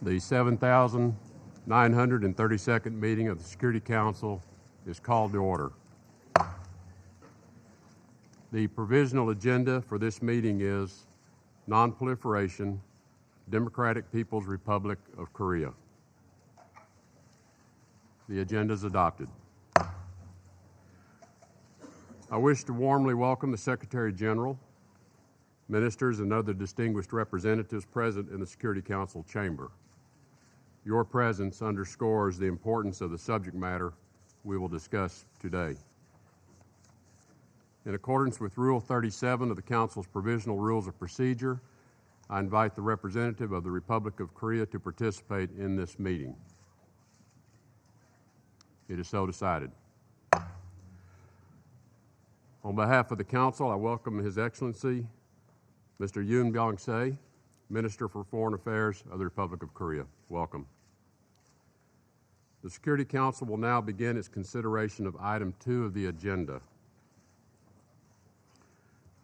The 7,932nd meeting of the Security Council is called to order. The provisional agenda for this meeting is non-proliferation, Democratic People's Republic of Korea. The agenda is adopted. I wish to warmly welcome the Secretary General, ministers, and other distinguished representatives present in the Security Council chamber. Your presence underscores the importance of the subject matter we will discuss today. In accordance with Rule 37 of the Council's Provisional Rules of Procedure, I invite the representative of the Republic of Korea to participate in this meeting. It is so decided. On behalf of the Council, I welcome His Excellency, Mr. Yoon Byung-se, Minister for Foreign Affairs of the Republic of Korea. Welcome. The Security Council will now begin its consideration of item 2 of the agenda.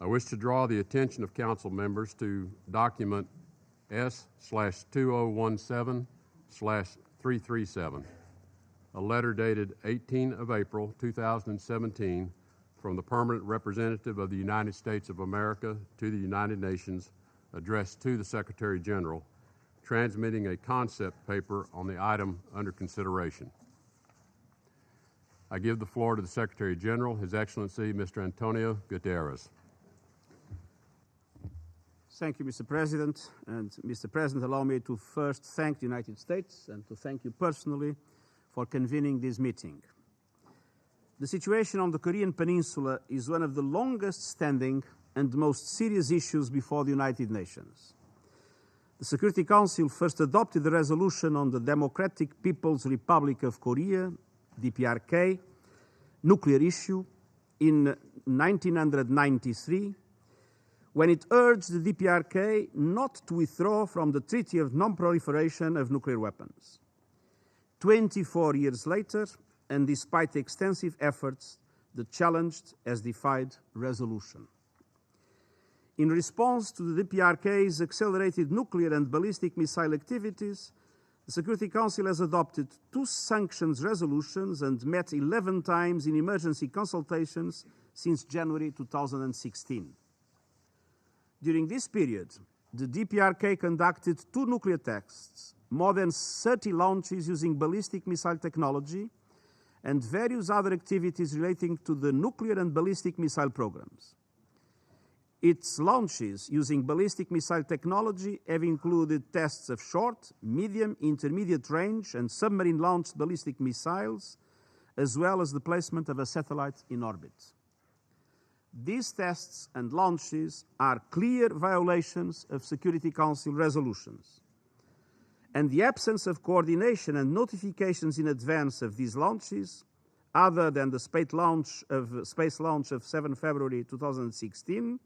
I wish to draw the attention of Council members to document S/2017/337, a letter dated 18 of April 2017 from the Permanent Representative of the United States of America to the United Nations, addressed to the Secretary General, transmitting a concept paper on the item under consideration. I give the floor to the Secretary General, His Excellency, Mr. Antonio Guterres. Thank you, Mr. President. And Mr. President, allow me to first thank the United States and to thank you personally for convening this meeting. The situation on the Korean Peninsula is one of the longest standing and most serious issues before the United Nations. The Security Council first adopted the resolution on the Democratic People's Republic of Korea, DPRK, nuclear issue in 1993, when it urged the DPRK not to withdraw from the Treaty of Non-Proliferation of Nuclear Weapons. 24 years later, and despite extensive efforts, the challenged has defied resolution. In response to the DPRK's accelerated nuclear and ballistic missile activities, the Security Council has adopted 2 sanctions resolutions and met 11 times in emergency consultations since January 2016. During this period, the DPRK conducted 2 nuclear tests, more than 30 launches using ballistic missile technology, and various other activities relating to the nuclear and ballistic missile programs. Its launches using ballistic missile technology have included tests of short, medium, intermediate range and submarine-launched ballistic missiles, as well as the placement of a satellite in orbit. These tests and launches are clear violations of Security Council resolutions. And the absence of coordination and notifications in advance of these launches, other than the space launch of 7 February 2016,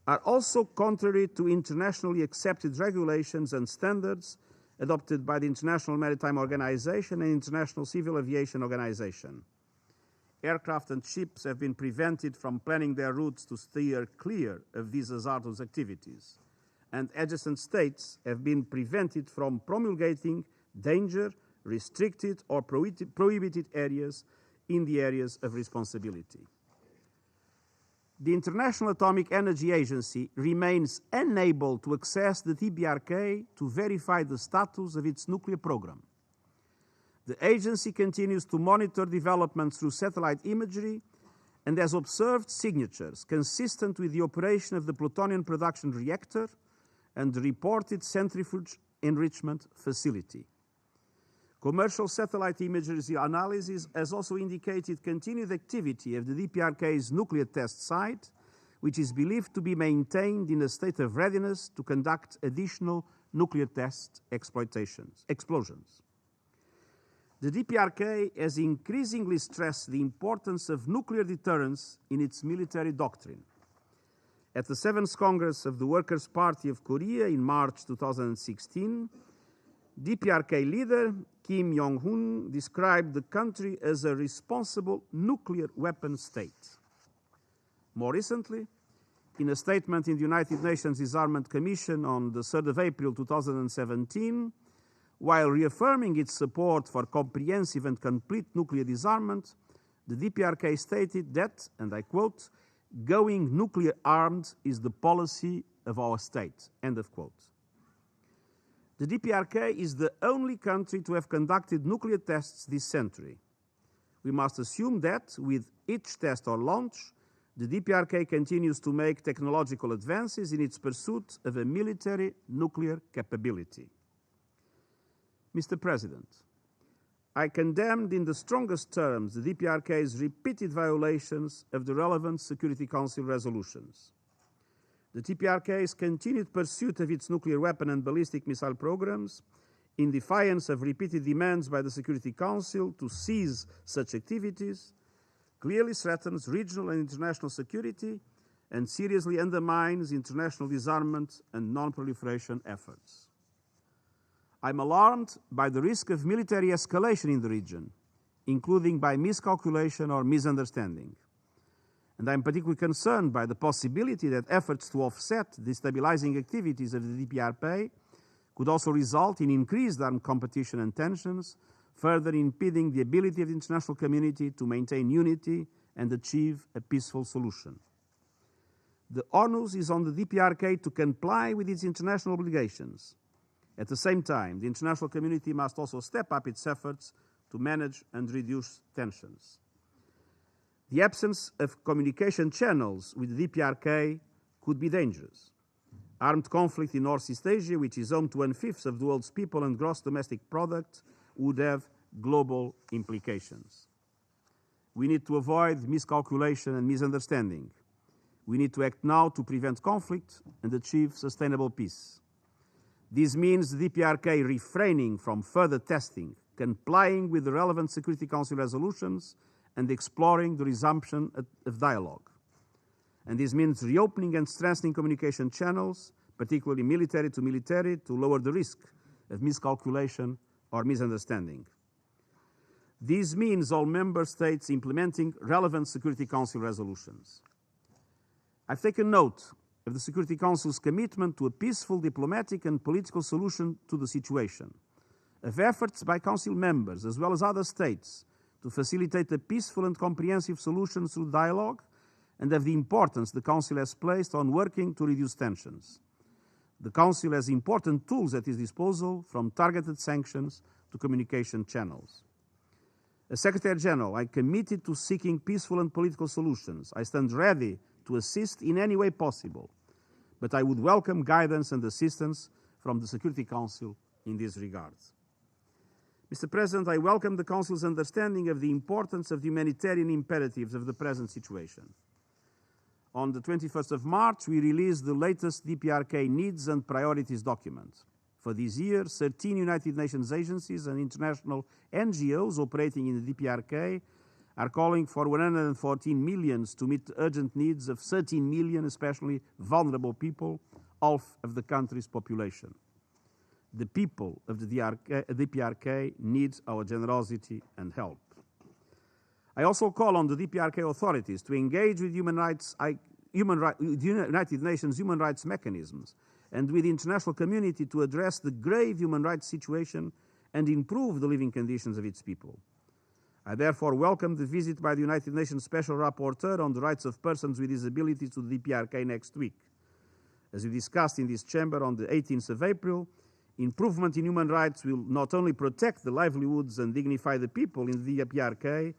are also contrary to internationally accepted regulations and standards adopted by the International Maritime Organization and International Civil Aviation Organization. Aircraft and ships have been prevented from planning their routes to steer clear of these hazardous activities, and adjacent states have been prevented from promulgating danger, restricted or prohibited areas in the areas of responsibility. The International Atomic Energy Agency remains unable to access the DPRK to verify the status of its nuclear program. The agency continues to monitor developments through satellite imagery and has observed signatures consistent with the operation of the plutonium production reactor and the reported centrifuge enrichment facility. Commercial satellite imagery analysis has also indicated continued activity of the DPRK's nuclear test site, which is believed to be maintained in a state of readiness to conduct additional nuclear test explosions. The DPRK has increasingly stressed the importance of nuclear deterrence in its military doctrine. At the 7th Congress of the Workers' Party of Korea in March 2016, DPRK leader Kim Jong-un described the country as a responsible nuclear weapon state. More recently, in a statement in the United Nations Disarmament Commission on the 3rd of April 2017, While reaffirming its support for comprehensive and complete nuclear disarmament, the DPRK stated that, and I quote, "Going nuclear armed is the policy of our state," end of quote. The DPRK is the only country to have conducted nuclear tests this century. We must assume that, with each test or launch, the DPRK continues to make technological advances in its pursuit of a military nuclear capability. Mr. President, I condemned in the strongest terms the DPRK's repeated violations of the relevant Security Council resolutions. The DPRK's continued pursuit of its nuclear weapon and ballistic missile programs, in defiance of repeated demands by the Security Council to cease such activities, clearly threatens regional and international security and seriously undermines international disarmament and non-proliferation efforts. I'm alarmed by the risk of military escalation in the region, including by miscalculation or misunderstanding. And I'm particularly concerned by the possibility that efforts to offset destabilizing activities of the DPRK could also result in increased armed competition and tensions, further impeding the ability of the international community to maintain unity and achieve a peaceful solution. The onus is on the DPRK to comply with its international obligations. At the same time, the international community must also step up its efforts to manage and reduce tensions. The absence of communication channels with the DPRK could be dangerous. Armed conflict in Northeast Asia, which is home to 1/5 of the world's people and gross domestic product, would have global implications. We need to avoid miscalculation and misunderstanding. We need to act now to prevent conflict and achieve sustainable peace. This means the DPRK refraining from further testing, complying with the relevant Security Council resolutions, and exploring the resumption of dialogue. And this means reopening and strengthening communication channels, particularly military, to lower the risk of miscalculation or misunderstanding. This means all member states implementing relevant Security Council resolutions. I've taken note of the Security Council's commitment to a peaceful diplomatic and political solution to the situation, of efforts by Council members as well as other states to facilitate a peaceful and comprehensive solution through dialogue, and of the importance the Council has placed on working to reduce tensions. The Council has important tools at its disposal, from targeted sanctions to communication channels. As Secretary-General, I committed to seeking peaceful and political solutions. I stand ready to assist in any way possible, but I would welcome guidance and assistance from the Security Council in this regard. Mr. President, I welcome the Council's understanding of the importance of the humanitarian imperatives of the present situation. On the 21st of March, we released the latest DPRK needs and priorities document. For this year, 13 United Nations agencies and international NGOs operating in the DPRK are calling for 114 million to meet the urgent needs of 13 million, especially vulnerable people, half of the country's population. The people of the DPRK need our generosity and help. I also call on the DPRK authorities to engage with United Nations human rights mechanisms and with the international community to address the grave human rights situation and improve the living conditions of its people. I therefore welcome the visit by the United Nations Special Rapporteur on the rights of persons with disabilities to the DPRK next week. As we discussed in this chamber on the 18th of April, improvement in human rights will not only protect the livelihoods and dignify the people in the DPRK,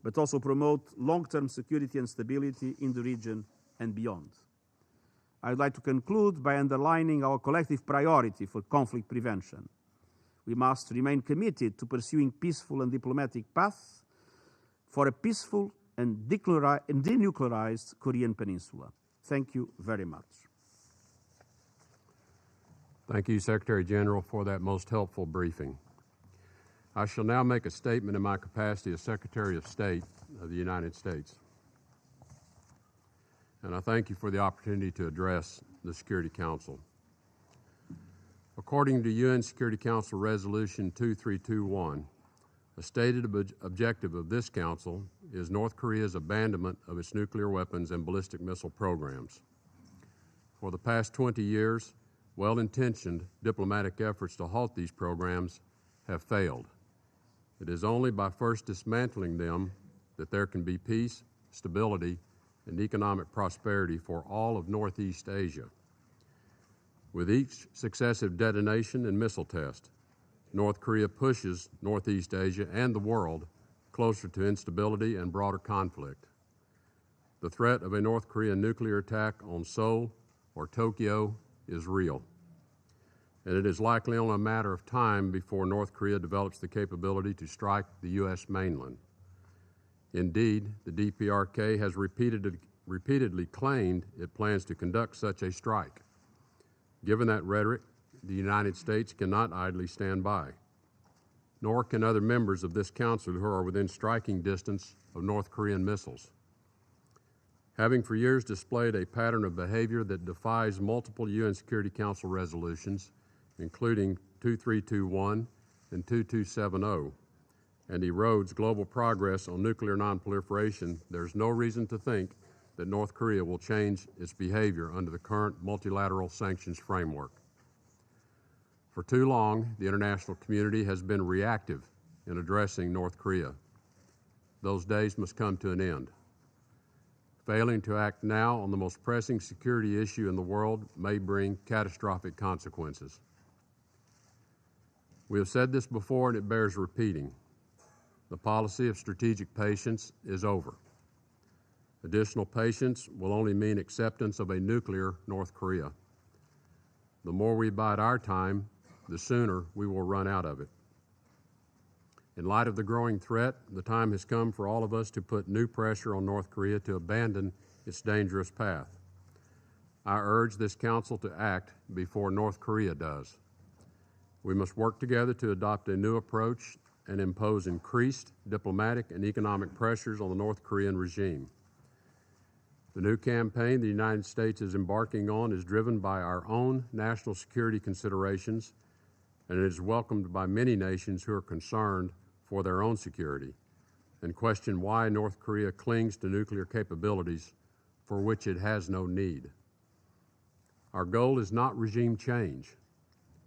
but also promote long-term security and stability in the region and beyond. I would like to conclude by underlining our collective priority for conflict prevention. We must remain committed to pursuing peaceful and diplomatic paths for a peaceful and denuclearized Korean Peninsula. Thank you very much. Thank you, Secretary General, for that most helpful briefing. I shall now make a statement in my capacity as Secretary of State of the United States. And I thank you for the opportunity to address the Security Council. According to UN Security Council Resolution 2321, a stated objective of this Council is North Korea's abandonment of its nuclear weapons and ballistic missile programs. For the past 20 years, well-intentioned diplomatic efforts to halt these programs have failed. It is only by first dismantling them that there can be peace, stability, and economic prosperity for all of Northeast Asia. With each successive detonation and missile test, North Korea pushes Northeast Asia and the world closer to instability and broader conflict. The threat of a North Korean nuclear attack on Seoul or Tokyo is real, and it is likely only a matter of time before North Korea develops the capability to strike the U.S. mainland. Indeed, the DPRK has repeatedly claimed it plans to conduct such a strike. Given that rhetoric, the United States cannot idly stand by, nor can other members of this council who are within striking distance of North Korean missiles. Having for years displayed a pattern of behavior that defies multiple UN Security Council resolutions, including 2321 and 2270, and erodes global progress on nuclear nonproliferation, there's no reason to think that North Korea will change its behavior under the current multilateral sanctions framework. For too long, the international community has been reactive in addressing North Korea. Those days must come to an end. Failing to act now on the most pressing security issue in the world may bring catastrophic consequences. We have said this before, and it bears repeating. The policy of strategic patience is over. Additional patience will only mean acceptance of a nuclear North Korea. The more we bide our time, the sooner we will run out of it. In light of the growing threat, the time has come for all of us to put new pressure on North Korea to abandon its dangerous path. I urge this Council to act before North Korea does. We must work together to adopt a new approach and impose increased diplomatic and economic pressures on the North Korean regime. The new campaign the United States is embarking on is driven by our own national security considerations, and it is welcomed by many nations who are concerned for their own security and question why North Korea clings to nuclear capabilities for which it has no need. Our goal is not regime change,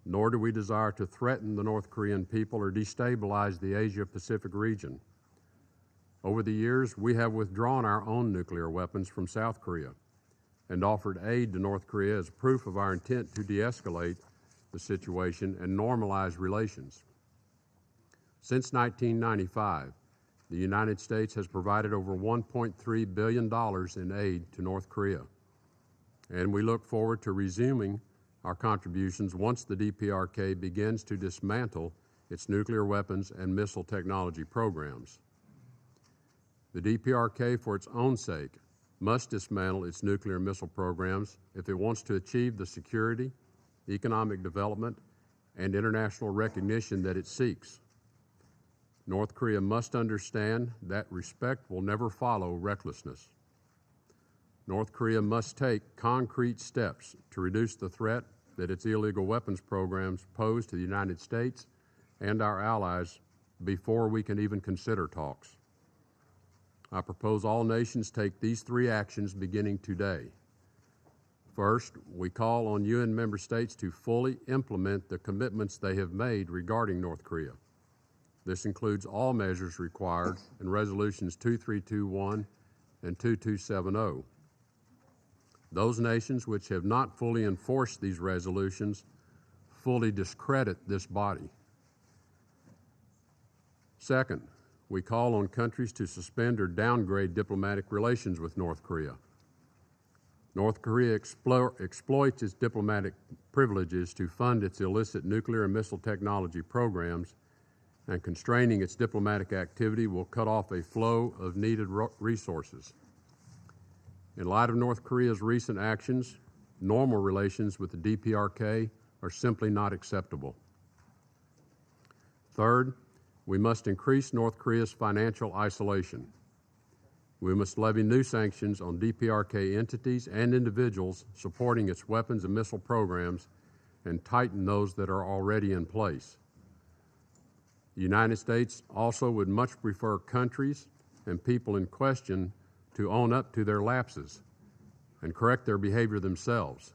nor do we desire to threaten the North Korean people or destabilize the Asia-Pacific region. Over the years, we have withdrawn our own nuclear weapons from South Korea and offered aid to North Korea as proof of our intent to de-escalate the situation and normalize relations. Since 1995, the United States has provided over $1.3 billion in aid to North Korea, and we look forward to resuming our contributions once the DPRK begins to dismantle its nuclear weapons and missile technology programs. The DPRK, for its own sake, must dismantle its nuclear missile programs if it wants to achieve the security, economic development, and international recognition that it seeks. North Korea must understand that respect will never follow recklessness. North Korea must take concrete steps to reduce the threat that its illegal weapons programs pose to the United States and our allies before we can even consider talks. I propose all nations take these three actions beginning today. First, we call on UN member states to fully implement the commitments they have made regarding North Korea. This includes all measures required in Resolutions 2321 and 2270. Those nations which have not fully enforced these resolutions fully discredit this body. Second, we call on countries to suspend or downgrade diplomatic relations with North Korea. North Korea exploits its diplomatic privileges to fund its illicit nuclear and missile technology programs, and constraining its diplomatic activity will cut off a flow of needed resources. In light of North Korea's recent actions, normal relations with the DPRK are simply not acceptable. Third, we must increase North Korea's financial isolation. We must levy new sanctions on DPRK entities and individuals supporting its weapons and missile programs and tighten those that are already in place. The United States also would much prefer countries and people in question to own up to their lapses and correct their behavior themselves.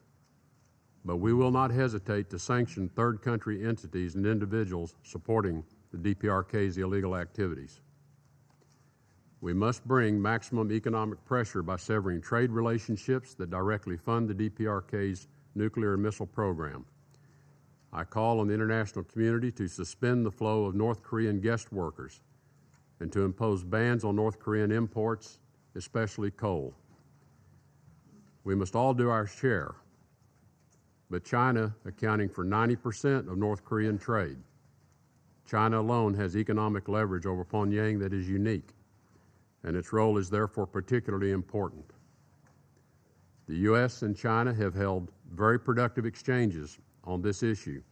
but we will not hesitate to sanction third country entities and individuals supporting the DPRK's illegal activities. We must bring maximum economic pressure by severing trade relationships that directly fund the DPRK's nuclear and missile program. I call on the international community to suspend the flow of North Korean guest workers and to impose bans on North Korean imports, especially coal. We must all do our share, but China, accounting for 90% of North Korean trade, China alone has economic leverage over Pyongyang that is unique, and its role is therefore particularly important. The U.S. and China have held very productive exchanges on this issue,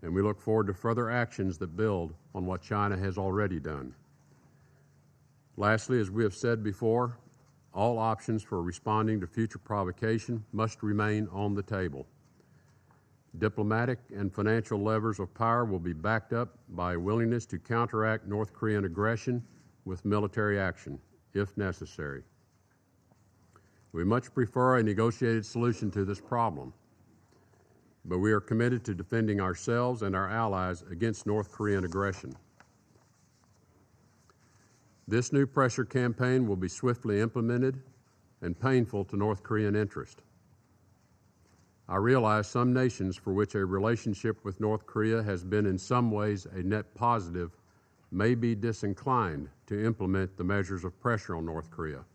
and we look forward to further actions that build on what China has already done. Lastly, as we have said before, all options for responding to future provocation must remain on the table. Diplomatic and financial levers of power will be backed up by a willingness to counteract North Korean aggression with military action, if necessary. We much prefer a negotiated solution to this problem, but we are committed to defending ourselves and our allies against North Korean aggression. This new pressure campaign will be swiftly implemented and painful to North Korean interest. I realize some nations for which a relationship with North Korea has been in some ways a net positive may be disinclined to implement the measures of pressure on North Korea.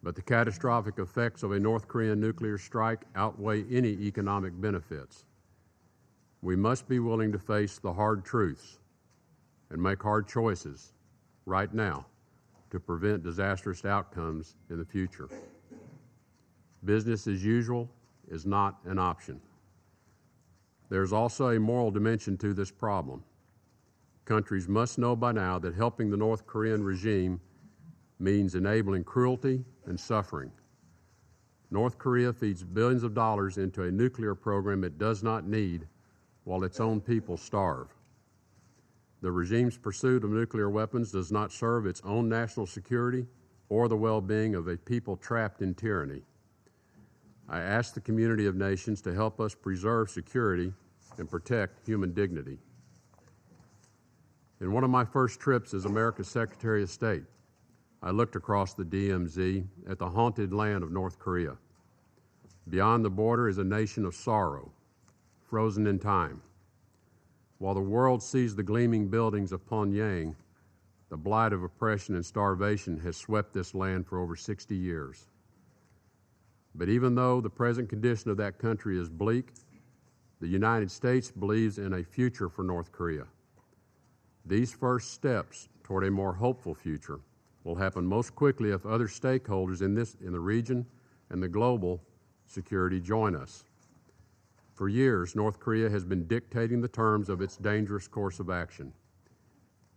But the catastrophic effects of a North Korean nuclear strike outweigh any economic benefits. We must be willing to face the hard truths and make hard choices right now to prevent disastrous outcomes in the future. Business as usual is not an option. There's also a moral dimension to this problem. Countries must know by now that helping the North Korean regime means enabling cruelty and suffering. North Korea feeds billions of dollars into a nuclear program it does not need while its own people starve. The regime's pursuit of nuclear weapons does not serve its own national security or the well-being of a people trapped in tyranny. I ask the community of nations to help us preserve security and protect human dignity. In one of my first trips as America's Secretary of State, I looked across the DMZ at the haunted land of North Korea. Beyond the border is a nation of sorrow, frozen in time. While the world sees the gleaming buildings of Pyongyang, the blight of oppression and starvation has swept this land for over 60 years. But even though the present condition of that country is bleak, the United States believes in a future for North Korea. These first steps toward a more hopeful future will happen most quickly if other stakeholders in the region and the global security join us. For years, North Korea has been dictating the terms of its dangerous course of action.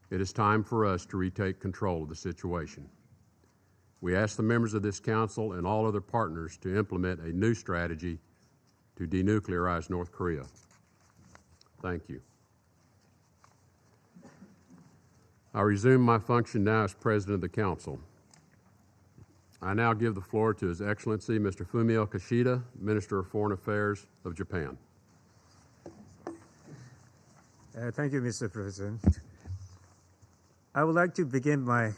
It is time for us to retake control of the situation. We ask the members of this council and all other partners to implement a new strategy to denuclearize North Korea. Thank you. I resume my function now as President of the Council. I now give the floor to His Excellency Mr. Fumio Kishida, Minister of Foreign Affairs of Japan. Thank you, Mr. President. I would like to begin by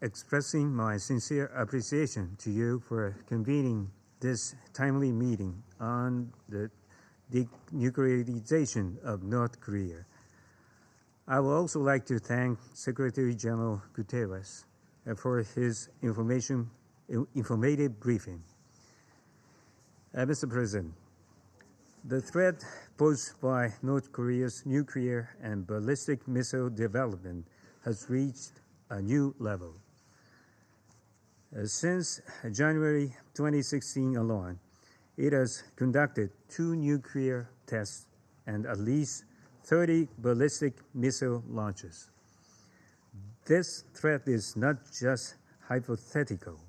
expressing my sincere appreciation to you for convening this timely meeting on the denuclearization of North Korea. I would also like to thank Secretary General Guterres for his informative briefing. Mr. President, the threat posed by North Korea's nuclear and ballistic missile development has reached a new level. Since January 2016 alone, it has conducted 2 nuclear tests and at least 30 ballistic missile launches. This threat is not just hypothetical.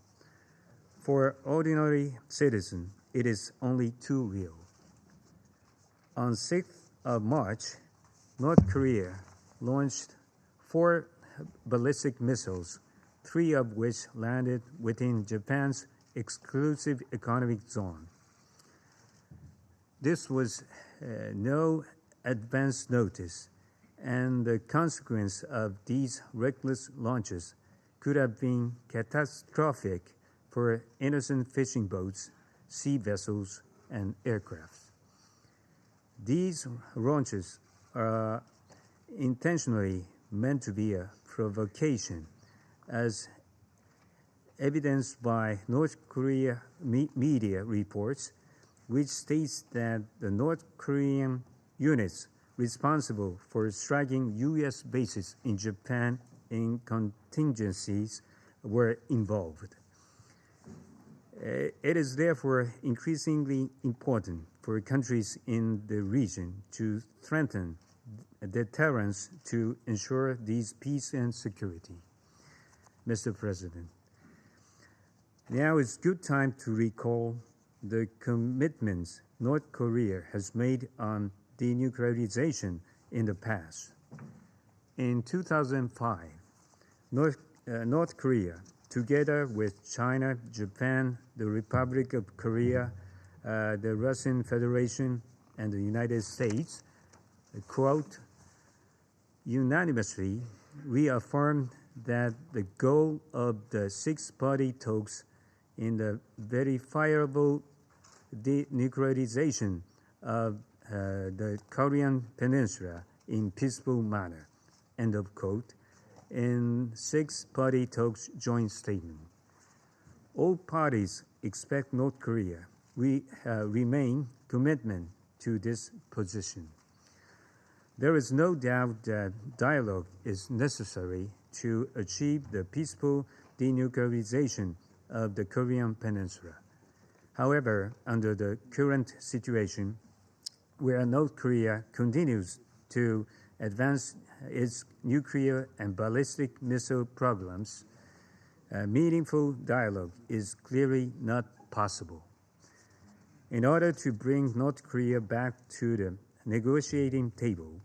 For ordinary citizens, it is only too real. On 6th of March, North Korea launched 4 ballistic missiles, 3 of which landed within Japan's exclusive economic zone. This was no advance notice, and the consequence of these reckless launches could have been catastrophic for innocent fishing boats, sea vessels, and aircraft. These launches are intentionally meant to be a provocation, as evidenced by North Korea media reports, which states that the North Korean units responsible for striking U.S. bases in Japan in contingencies were involved. It is therefore increasingly important for countries in the region to strengthen deterrence to ensure these peace and security. Mr. President, now is good time to recall the commitments North Korea has made on denuclearization in the past. In 2005, North Korea, together with China, Japan, the Republic of Korea, the Russian Federation, and the United States, quote, unanimously reaffirmed that the goal of the six-party talks in the verifiable denuclearization of the Korean Peninsula in peaceful manner, end of quote, in six-party talks joint statement. All parties expect North Korea remain commitment to this position. There is no doubt that dialogue is necessary to achieve the peaceful denuclearization of the Korean Peninsula. However, under the current situation, where North Korea continues to advance its nuclear and ballistic missile programs, meaningful dialogue is clearly not possible. In order to bring North Korea back to the negotiating table,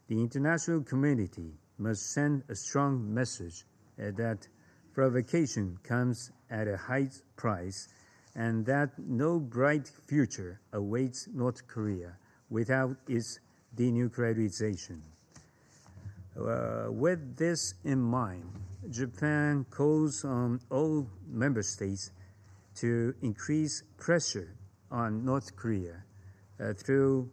the international community must send a strong message that provocation comes at a high price and that no bright future awaits North Korea without its denuclearization. With this in mind, Japan calls on all member states to increase pressure on North Korea through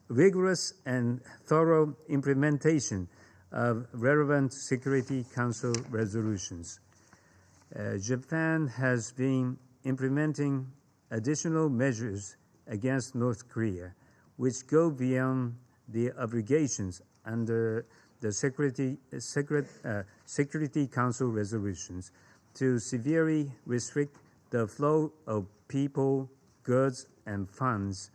rigorous and thorough implementation of relevant Security Council resolutions. Japan has been implementing additional measures against North Korea, which go beyond the obligations under the Security Council resolutions to severely restrict the flow of people, goods, and funds,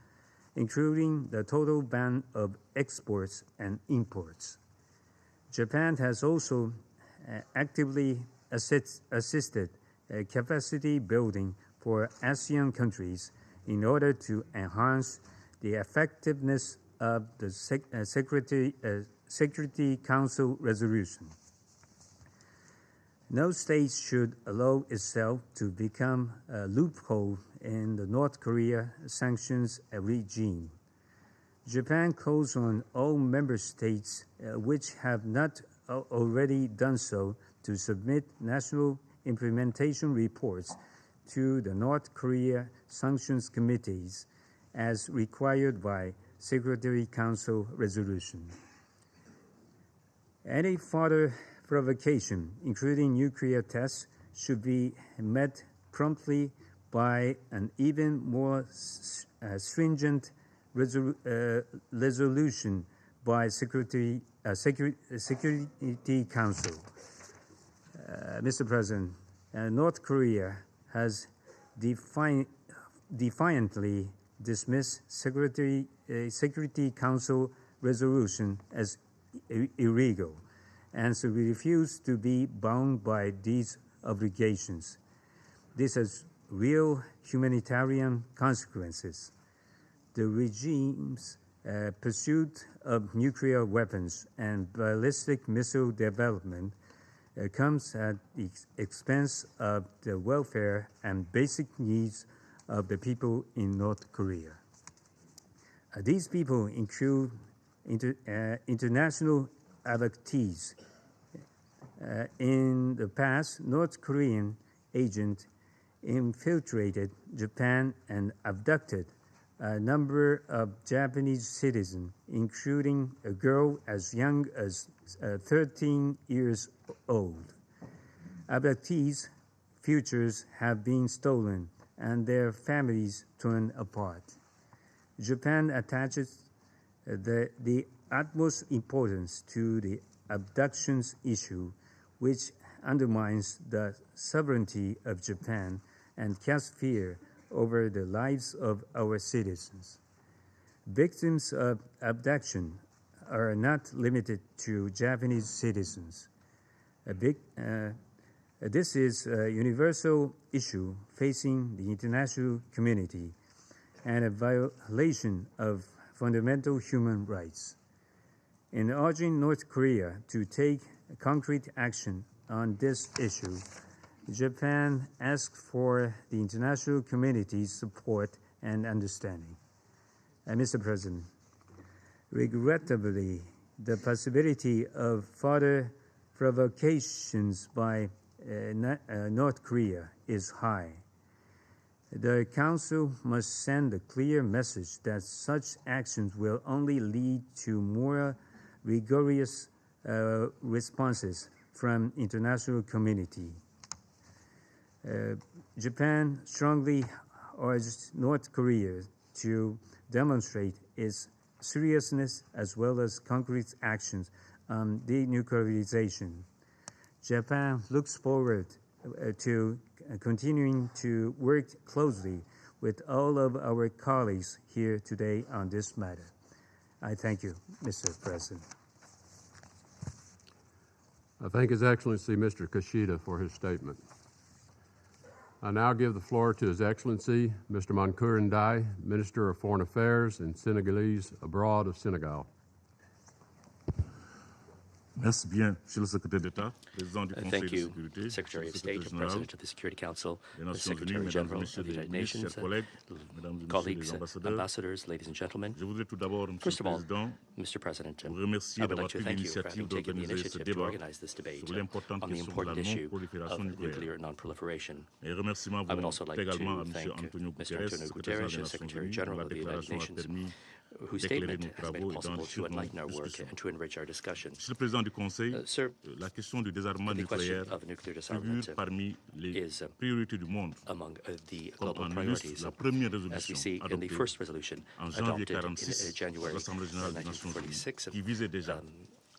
including the total ban of exports and imports. Japan has also actively assisted capacity building for ASEAN countries in order to enhance the effectiveness of the Security Council resolution. No state should allow itself to become a loophole in the North Korea sanctions regime. Japan calls on all member states which have not already done so to submit national implementation reports to the North Korea sanctions committees as required by Security Council resolution. Any further provocation, including nuclear tests, should be met promptly by an even more stringent resolution by Security Council. Mr. President, North Korea has defiantly dismissed Security Council resolution as illegal, and so we refuse to be bound by these obligations. This has real humanitarian consequences. The regime's pursuit of nuclear weapons and ballistic missile development comes at the expense of the welfare and basic needs of the people in North Korea. These people include international abductees. In the past, North Korean agents infiltrated Japan and abducted a number of Japanese citizens, including a girl as young as 13 years old. Abductees' futures have been stolen and their families torn apart. Japan attaches the utmost importance to the abductions issue, which undermines the sovereignty of Japan and casts fear over the lives of our citizens. Victims of abduction are not limited to Japanese citizens. This is a universal issue facing the international community and a violation of fundamental human rights. In urging North Korea to take concrete action on this issue, Japan asks for the international community's support and understanding. Mr. President, regrettably, the possibility of further provocations by North Korea is high. The Council must send a clear message that such actions will only lead to more rigorous responses from international community. Japan strongly urges North Korea to demonstrate its seriousness as well as concrete actions on denuclearization. Japan looks forward to continuing to work closely with all of our colleagues here today on this matter. I thank you, Mr. President. I thank His Excellency Mr. Kishida for his statement. I now give the floor to His Excellency Mr. Mansour Ndiaye, Minister of Foreign Affairs and Senegalese abroad of Senegal. Merci bien, Monsieur le Secrétaire d'État, Président du Conseil Thank de you, sécurité, Secretary of Secrétaire State, général President of the Security Council, des the Nations Unies, Secretary Mesdames et General Messieurs of the les United ministres, Nations, chers collègues, Mesdames et Messieurs colleagues, les ambassadeurs, ambassadors, ladies and gentlemen. je voudrais tout d'abord, Monsieur First le of all, Président, Mr. President, vous I remercier would d'avoir like to pris thank you for l'initiative having taken the d'organiser ce initiative to débat organize this debate sur l'importante on the question de la important issue non-prolifération of nucléaire. nuclear non-proliferation. Et remerciements I would vont also like également à to M. thank Antonio Mr. Guterres, Antonio Secrétaire Guterres, général des Nations Secretary Unies, General dont la of the United déclaration a Nations, permis whose d'éclairer statement nos has made travaux it et possible to d'enrichir nos enlighten our work discussions. and to enrich our discussion. Monsieur le Président du Conseil, Sir, la question du désarmement the question nucléaire of nuclear disarmament figure parmi les is priorités du monde, among the comme global en priorities, illustre la première as we résolution see in the adoptée first resolution en janvier adopted in 1946 January par l'Assemblée générale des Nations Unies, 1946 qui visait déjà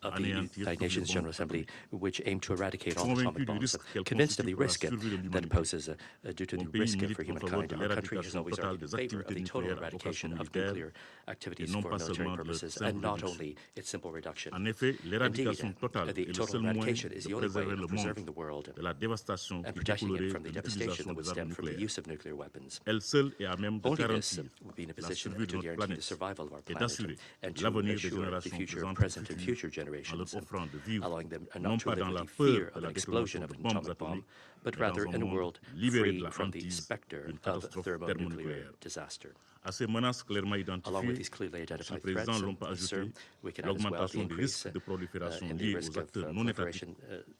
of the anéantir United toutes les Nations bombes General Assembly, atomiques. which aimed to eradicate all Convaincu atomic du bombs, risque qu'elle convinced of the constitue pour la risk survie de that l'humanité. poses due to Mon the pays risk milite for en faveur humankind. de Our country has l'éradication always totale argued in des favor of activités the total nucléaires à eradication vocation of militaire nuclear activities et non for pas military seulement de leur purposes, simple and not réduction. only its simple reduction. En effet, l'éradication Indeed, totale the est le total seul moyen eradication is de the only way préserver le of monde preserving the world de la dévastation and qui protecting it découlerait from de the devastation l'utilisation that would des armes stem from the nucléaires. use of nuclear weapons. Elle seule est à même de Only this garantir would be in a la position survie de to notre guarantee the planète survival of our et planet d'assurer and to l'avenir des assure the générations future, présentes present, et and futures future en generations, leur offrant de vivre allowing them non not to pas live dans with la the peur fear de of la an explosion détonation of de an bombes atomic bomb, atomiques, but mais rather dans un in a monde world libéré de free la from the hantise specter d'une of catastrophe thermonuclear thermonucléaire. disaster. À ces menaces clairement Along with these identifiées, clearly Monsieur le identified Président, threats, l'on peut sir, ajouter we can add as well the l'augmentation du increase risque de prolifération in the liée risk aux of acteurs non étatiques proliferation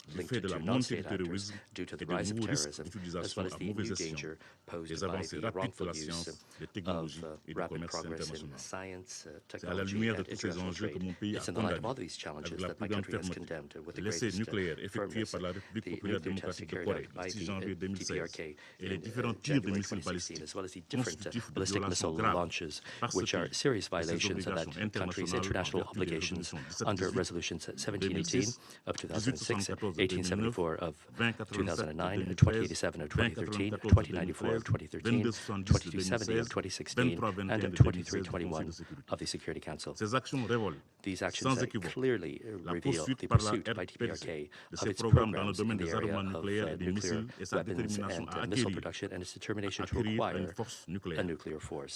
du linked fait de to la montée non-state du actors terrorisme due to the et de rise of nouveaux risques terrorism, as d'utilisation well as à the mauvais new escient danger posed des by avancées the rapides de wrongful la use science, des of technologies et du rapid commerce progress in international. science, C'est à la technology, lumière de and tous ces international enjeux que trade. mon pays a It's in the light of condamné all these challenges avec la that plus my grande country has fermeté condemned with the l'essai greatest nucléaire effectué firmness par la République the populaire nuclear tests démocratique de carried Corée out by le 6 the janvier 2016 DPRK et les in différents tirs de January missiles 2016, balistiques as well as the different constitutifs de ballistic violations missile graves launches, par ce which are pays serious et ses violations of that obligations country's internationales international en vertu des obligations résolutions under 1718 resolutions de 1718 2006, of 2006, 1874 de 1874 of 2087 de 2009, 2013, 2087 of 2013, 2094 de 2094 of 2013, 2270 de 2270 of 2016, 2016, 2321 and de 2321 2016 du Conseil de sécurité. of the Security Council. Ces actions révèlent These actions sans équivoque clearly la reveal poursuite the par la pursuit by RPC DPRK de of ses its programmes dans le programs domaine in the des area armements of nucléaires et des nuclear missiles et sa weapons détermination à and missile acquérir production and its determination to acquire une force a nucléaire. nuclear force.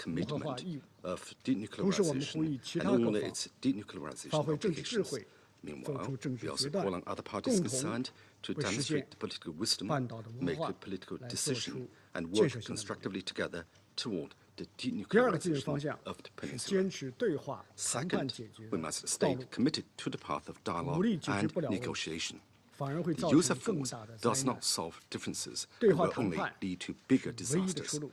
commitment 义务。 of 同时，我们呼吁 denuclearization 其 and 他 all 各方 its denuclearization 发挥政治智 obligations. 慧，做 Meanwhile, 出政 we 治 also 决断， call on other 共 parties 同 concerned to 为实现 demonstrate political wisdom, 半岛的文 make 化 a political 来做 decision, 出 and 建 work 设性的努力。 constructively together toward the 第二个进入方 denuclearization 向 of the 是 peninsula. 坚持对话、谈判 Second, 解决 we 的 must 道 stay 路， committed to the path of 武 dialogue 力解决 and 不了问题， negotiation. 反而会 The 造 use 成 of 更 force 大的灾 does 难 not。solve differences 对 and 话 will 谈 only 判 lead to bigger 是唯一的出 disasters. 路。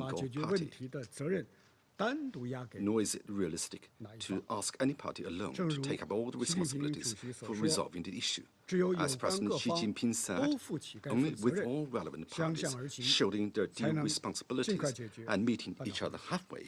把 single 解决问 party, 题的责任单独押给 nor is it realistic 哪一 to 方。 ask any party alone 正 to 如 take up all the 习近平 responsibilities 主席所 for 说， resolving the issue. 只有有 As 关 President 各 Xi 方 Jinping 都 said, 负起该负 only 责 with 任， all relevant 相 parties 向而行， shouldering their 才 due 能 responsibilities 尽快解决 and meeting 烦恼 each other halfway,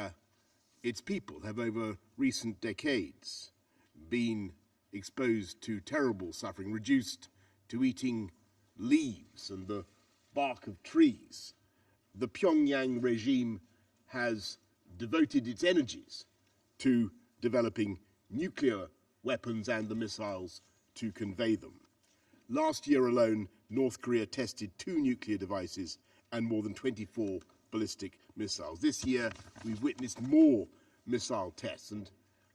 its people have over recent decades been exposed to terrible suffering, reduced to eating leaves and the bark of trees, the Pyongyang regime has devoted its energies to developing nuclear weapons and the missiles to convey them. Last year alone, North Korea tested 2 nuclear devices and more than 24 ballistic missiles. This year, we've witnessed more missile tests, and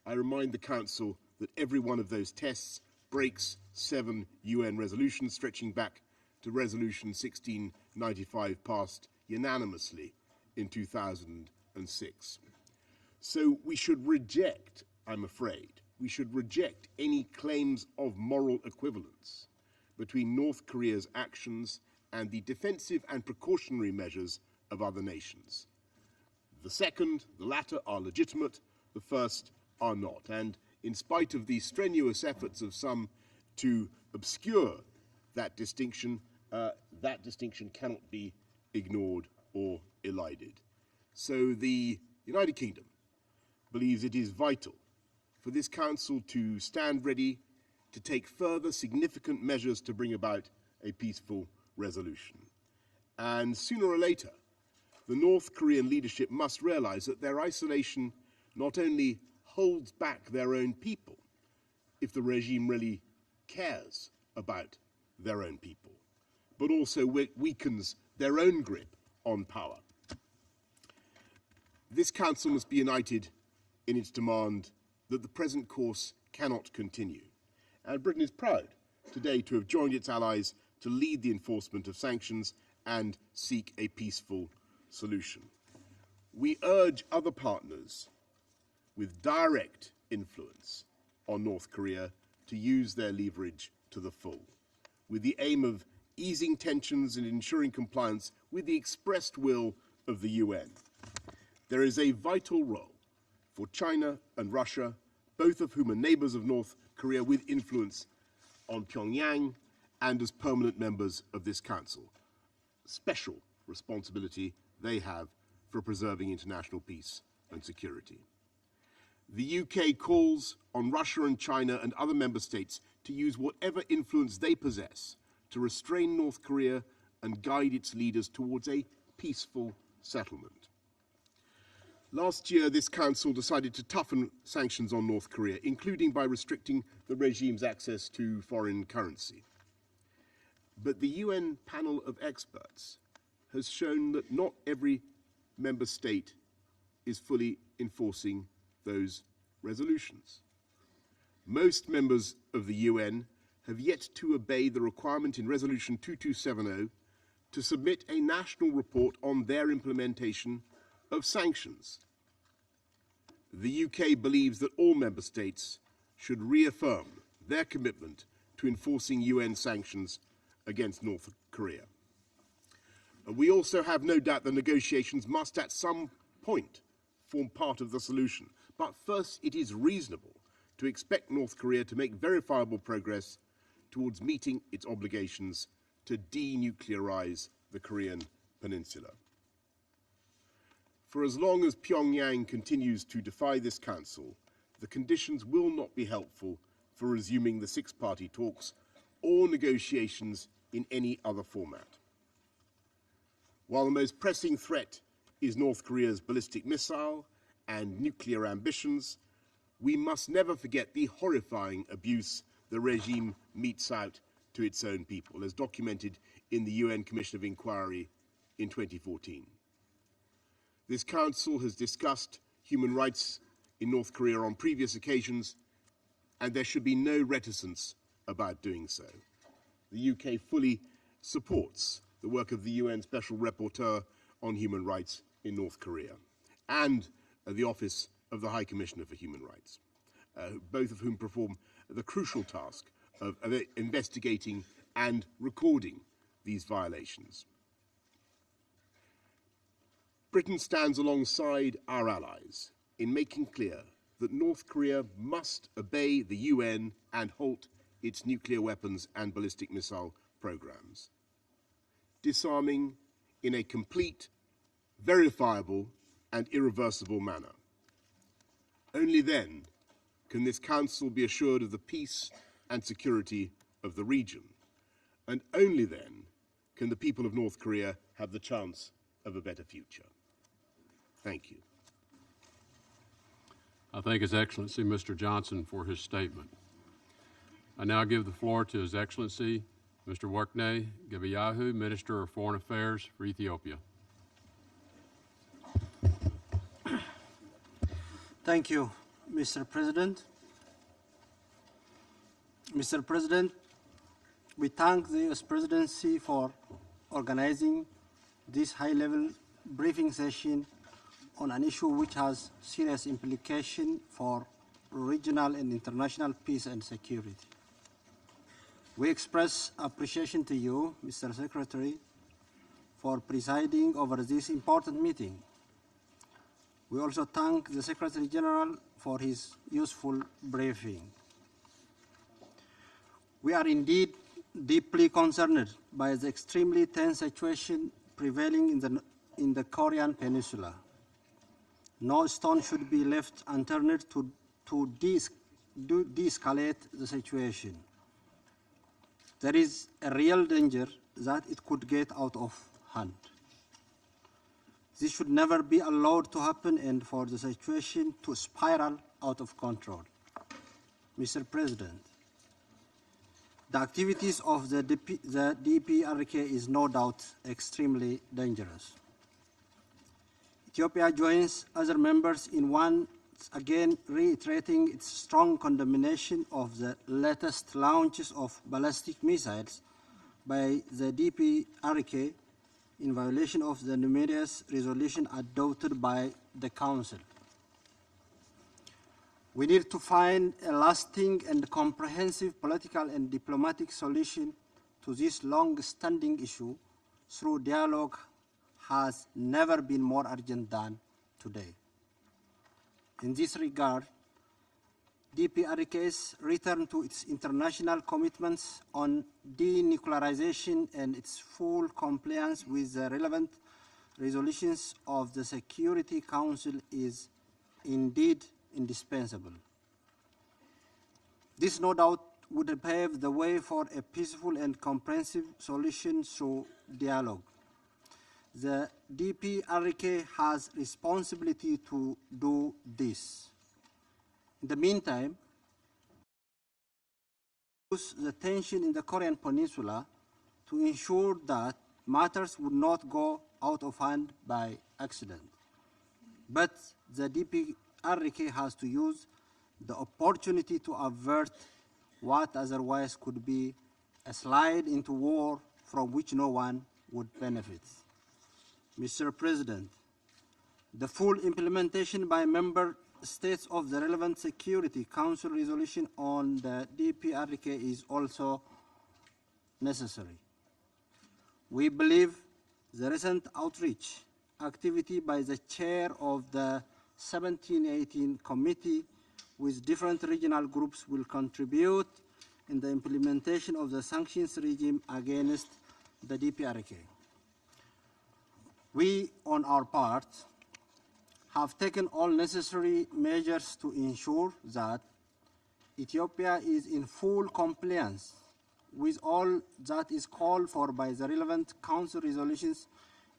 I remind the Council that every one of those tests breaks 7 UN resolutions stretching back to Resolution 1695 passed unanimously in 2006. So we should reject, I'm afraid, we should reject any claims of moral equivalence between North Korea's actions and the defensive and precautionary measures of other nations. The latter are legitimate, the first are not. And in spite of the strenuous efforts of some to obscure that distinction cannot be ignored or elided. So the United Kingdom believes it is vital for this Council to stand ready to take further significant measures to bring about a peaceful resolution. And sooner or later, the North Korean leadership must realize that their isolation not only holds back their own people, if the regime really cares about their own people, but also weakens their own grip on power. This Council must be united in its demand that the present course cannot continue. And Britain is proud today to have joined its allies to lead the enforcement of sanctions and seek a peaceful solution. We urge other partners with direct influence on North Korea to use their leverage to the full, with the aim of easing tensions and ensuring compliance with the expressed will of the UN. There is a vital role for China and Russia, both of whom are neighbors of North Korea with influence on Pyongyang and as permanent members of this Council. Special responsibility they have for preserving international peace and security. The UK calls on Russia and China and other member states to use whatever influence they possess to restrain North Korea and guide its leaders towards a peaceful settlement. Last year, this Council decided to toughen sanctions on North Korea, including by restricting the regime's access to foreign currency. But the UN panel of experts has shown that not every member state is fully enforcing those resolutions. Most members of the UN have yet to obey the requirement in Resolution 2270 to submit a national report on their implementation of sanctions. The UK believes that all member states should reaffirm their commitment to enforcing UN sanctions against North Korea. We also have no doubt that negotiations must at some point form part of the solution. But first, it is reasonable to expect North Korea to make verifiable progress towards meeting its obligations to denuclearize the Korean Peninsula. For as long as Pyongyang continues to defy this Council, the conditions will not be helpful for resuming the six-party talks or negotiations in any other format. While the most pressing threat is North Korea's ballistic missile and nuclear ambitions, we must never forget the horrifying abuse the regime metes out to its own people, as documented in the UN Commission of Inquiry in 2014. This Council has discussed human rights in North Korea on previous occasions, and there should be no reticence about doing so. The UK fully supports the work of the UN Special Rapporteur on Human Rights in North Korea and the Office of the High Commissioner for Human Rights, both of whom perform the crucial task of investigating and recording these violations. Britain stands alongside our allies in making clear that North Korea must obey the UN and halt its nuclear weapons and ballistic missile programs. Disarming in a complete, verifiable, and irreversible manner. Only then can this Council be assured of the peace and security of the region. And only then can the people of North Korea have the chance of a better future. Thank you. I thank His Excellency Mr. Johnson for his statement. I now give the floor to His Excellency Mr. Workneh Gebeyahu, Minister of Foreign Affairs for Ethiopia. Thank you, Mr. President. Mr. President, we thank the U.S. Presidency for organizing this high-level briefing session on an issue which has serious implications for regional and international peace and security. We express appreciation to you, Mr. Secretary, for presiding over this important meeting. We also thank the Secretary General for his useful briefing. We are indeed deeply concerned by the extremely tense situation prevailing in the Korean Peninsula. No stone should be left unturned to de-escalate the situation. There is a real danger that it could get out of hand. This should never be allowed to happen and for the situation to spiral out of control. Mr. President, the activities of the DPRK is no doubt extremely dangerous. Ethiopia joins other members in once again reiterating its strong condemnation of the latest launches of ballistic missiles by the DPRK in violation of the numerous resolutions adopted by the Council. We need to find a lasting and comprehensive political and diplomatic solution to this long-standing issue through dialogue has never been more urgent than today. In this regard, DPRK's return to its international commitments on denuclearization and its full compliance with the relevant resolutions of the Security Council is indeed indispensable. This no doubt would pave the way for a peaceful and comprehensive solution through dialogue. The DPRK has responsibility to do this. In the meantime, reduce the tension in the Korean Peninsula to ensure that matters would not go out of hand by accident. But the DPRK has to use the opportunity to avert what otherwise could be a slide into war from which no one would benefit. Mr. President, the full implementation by member states of the relevant Security Council resolution on the DPRK is also necessary. We believe the recent outreach activity by the chair of the 1718 committee with different regional groups will contribute in the implementation of the sanctions regime against the DPRK. We, on our part, have taken all necessary measures to ensure that Ethiopia is in full compliance with all that is called for by the relevant Council resolutions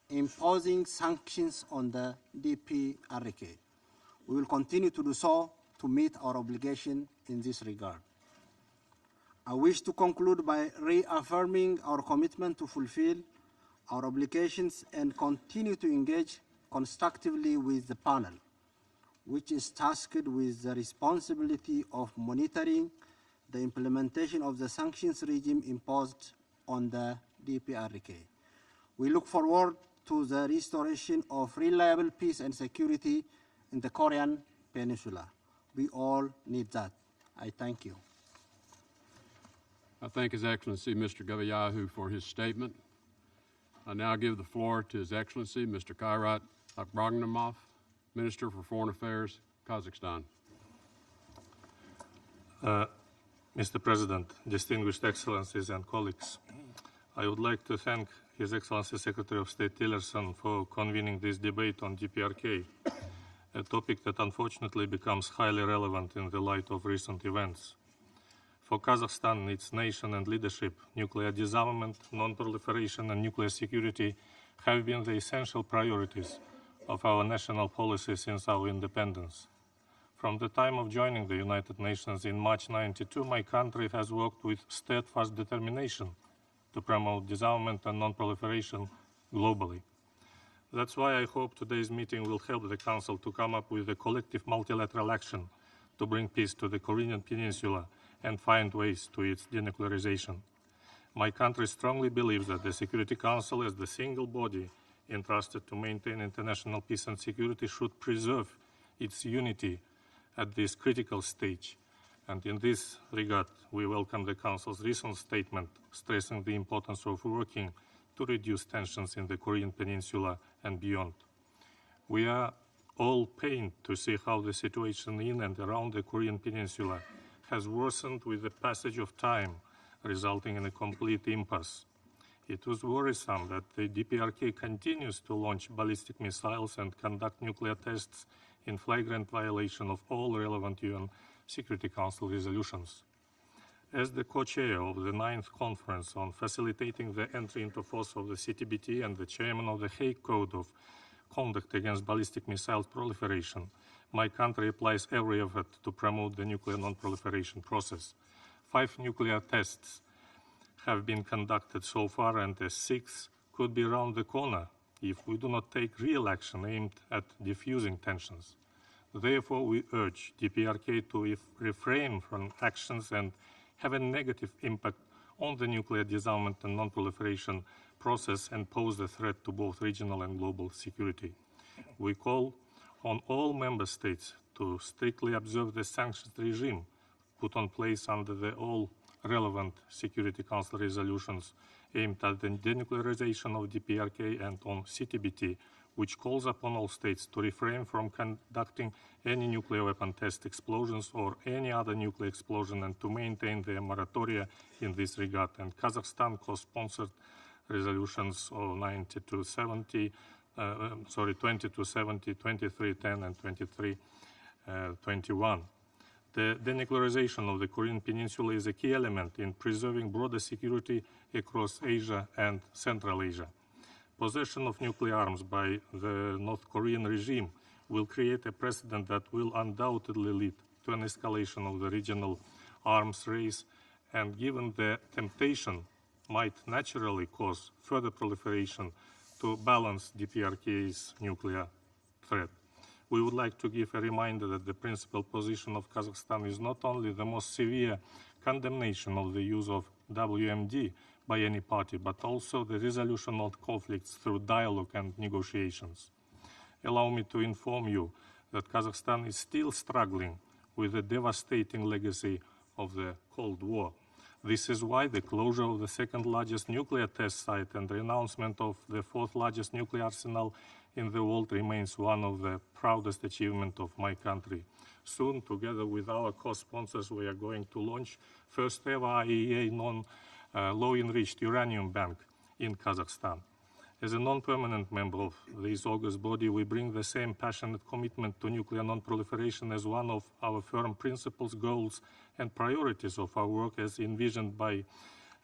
imposing sanctions on the DPRK. We will continue to do so to meet our obligation in this regard. I wish to conclude by reaffirming our commitment to fulfill our obligations and continue to engage constructively with the panel, which is tasked with the responsibility of monitoring the implementation of the sanctions regime imposed on the DPRK. We look forward to the restoration of reliable peace and security in the Korean Peninsula. We all need that. I thank you. I thank His Excellency Mr. Gebeyahu for his statement. I now give the floor to His Excellency Mr. Kairat Akhbarganimov, Minister for Foreign Affairs, Kazakhstan. Mr. President, distinguished Excellencies and colleagues, I would like to thank His Excellency Secretary of State Tillerson for convening this debate on DPRK a topic that unfortunately becomes highly relevant in the light of recent events. For Kazakhstan, its nation and leadership, nuclear disarmament, non-proliferation and nuclear security have been the essential priorities of our national policy since our independence. From the time of joining the United Nations in March 1992, my country has worked with steadfast determination to promote disarmament and non-proliferation globally. That's why I hope today's meeting will help the Council to come up with a collective multilateral action to bring peace to the Korean Peninsula and find ways to its denuclearization. My country strongly believes that the Security Council, as the single body entrusted to maintain international peace and security, should preserve its unity at this critical stage. And in this regard, we welcome the Council's recent statement stressing the importance of working to reduce tensions in the Korean Peninsula and beyond. We are all pained to see how the situation in and around the Korean Peninsula has worsened with the passage of time, resulting in a complete impasse. It was worrisome that the DPRK continues to launch ballistic missiles and conduct nuclear tests in flagrant violation of all relevant UN Security Council resolutions. As the co-chair of the 9th Conference on Facilitating the Entry into Force of the CTBT and the chairman of the Hague Code of Conduct Against Ballistic Missile Proliferation, my country applies every effort to promote the nuclear non-proliferation process. 5 nuclear tests have been conducted so far, and a 6th could be around the corner if we do not take real action aimed at diffusing tensions. Therefore, we urge DPRK to refrain from actions and have a negative impact on the nuclear disarmament and non-proliferation process and pose a threat to both regional and global security. We call on all member states to strictly observe the sanctions regime put in place under the all relevant Security Council resolutions aimed at the denuclearization of DPRK and on CTBT, which calls upon all states to refrain from conducting any nuclear weapon test explosions or any other nuclear explosion and to maintain their moratoria in this regard. And Kazakhstan co-sponsored resolutions of 2070, 2310 and 2321. The denuclearization of the Korean Peninsula is a key element in preserving broader security across Asia and Central Asia. Possession of nuclear arms by the North Korean regime will create a precedent that will undoubtedly lead to an escalation of the regional arms race, and given the temptation, might naturally cause further proliferation to balance DPRK's nuclear threat. We would like to give a reminder that the principal position of Kazakhstan is not only the most severe condemnation of the use of WMD by any party, but also the resolution of conflicts through dialogue and negotiations. Allow me to inform you that Kazakhstan is still struggling with the devastating legacy of the Cold War. This is why the closure of the 2nd largest nuclear test site and the announcement of the 4th largest nuclear arsenal in the world remains one of the proudest achievements of my country. Soon, together with our co-sponsors, we are going to launch first ever IAEA low-enriched uranium bank in Kazakhstan. As a non-permanent member of this august body, we bring the same passionate commitment to nuclear non-proliferation as one of our firm principles, goals, and priorities of our work as envisioned by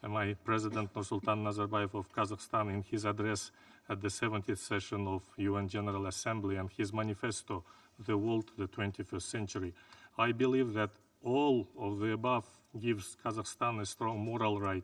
my President Nursultan Nazarbayev of Kazakhstan in his address at the 70th session of UN General Assembly and his manifesto, The World, the 21st Century. I believe that all of the above gives Kazakhstan a strong moral right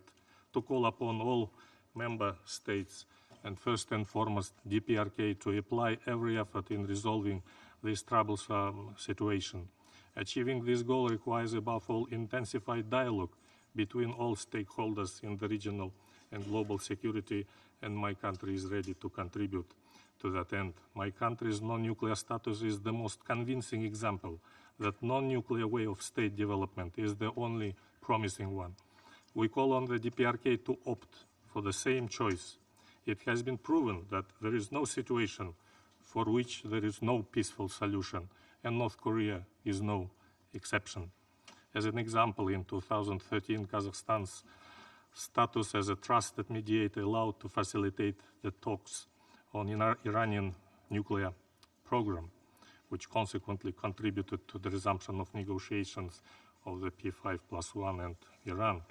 to call upon all member states and first and foremost DPRK to apply every effort in resolving this troublesome situation. Achieving this goal requires above all intensified dialogue between all stakeholders in the regional and global security, and my country is ready to contribute to that end. My country's non-nuclear status is the most convincing example that non-nuclear way of state development is the only promising one. We call on the DPRK to opt for the same choice. It has been proven that there is no situation for which there is no peaceful solution, and North Korea is no exception. As an example, in 2013, Kazakhstan's status as a trusted mediator allowed to facilitate the talks on Iranian nuclear program. which consequently contributed to the resumption of negotiations of the P5+1 and Iran.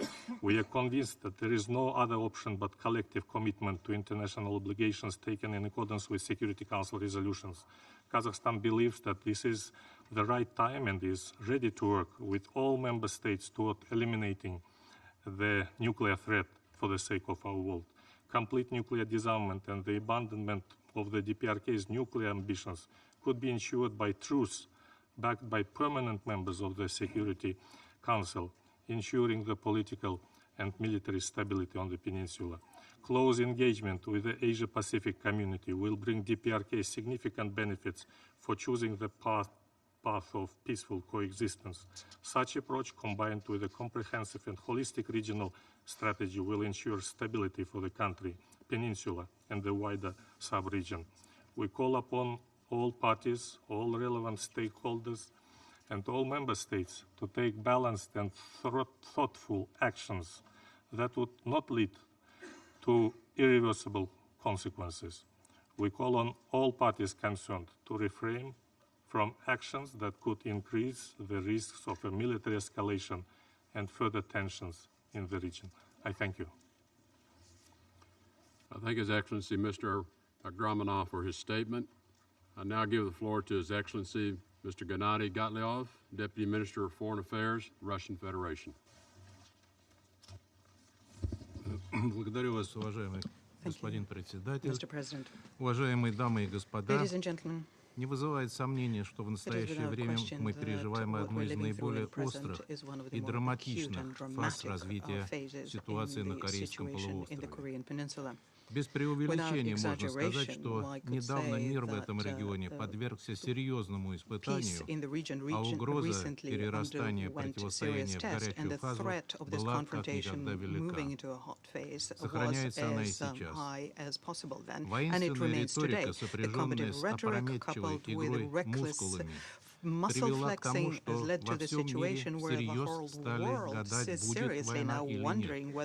We are convinced that there is no other option but collective commitment to international obligations taken in accordance with Security Council resolutions. Kazakhstan believes that this is the right time and is ready to work with all member states toward eliminating the nuclear threat for the sake of our world. Complete nuclear disarmament and the abandonment of the DPRK's nuclear ambitions could be ensured by truce backed by permanent members of the Security Council, ensuring the political and military stability on the peninsula. Close engagement with the Asia-Pacific community will bring DPRK significant benefits for choosing the path of peaceful coexistence. Such approach, combined with a comprehensive and holistic regional strategy, will ensure stability for the country, peninsula, and the wider sub-region. We call upon all parties, all relevant stakeholders, and all member states to take balanced and thoughtful actions that would not lead to irreversible consequences. We call on all parties concerned to refrain from actions that could increase the risks of a military escalation and further tensions in the region. I thank you. I thank His Excellency Mr. Agramanov for his statement. I now give the floor to His Excellency Mr. Gennady Gotlyov, Deputy Minister of Foreign Affairs, Russian Federation. Благодарю вас, уважаемый господин председатель. Mr. President. Уважаемые дамы и господа, Ladies and gentlemen, не вызывает сомнения, что в настоящее время мы переживаем одну из наиболее острых и драматичных фаз развития ситуации на Корейском полуострове. Без преувеличения можно сказать, что недавно мир в этом регионе подвергся серьезному испытанию, а угроза перерастания противостояния в горячую фазу была как никогда велика. Сохраняется она и сейчас. Воинственная риторика, сопряженная с опрометчивой игрой мускулами, привела к тому, что во всем мире всерьез стали гадать, будет война или нет.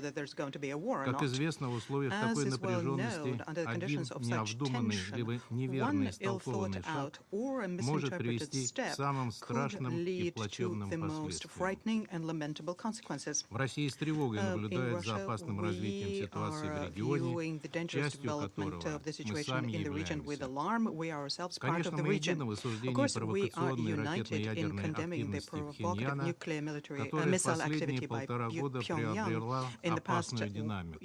Как известно, в условиях такой напряженности один необдуманный либо неверно истолкованный шаг может привести к самым страшным и плачевным последствиям. В России с тревогой наблюдают за опасным развитием ситуации в регионе, частью которого мы сами являемся. Конечно, мы едины в осуждении провокационной ракетно-ядерной активности Пхеньяна, которая в последние полтора года приобрела опасную динамику.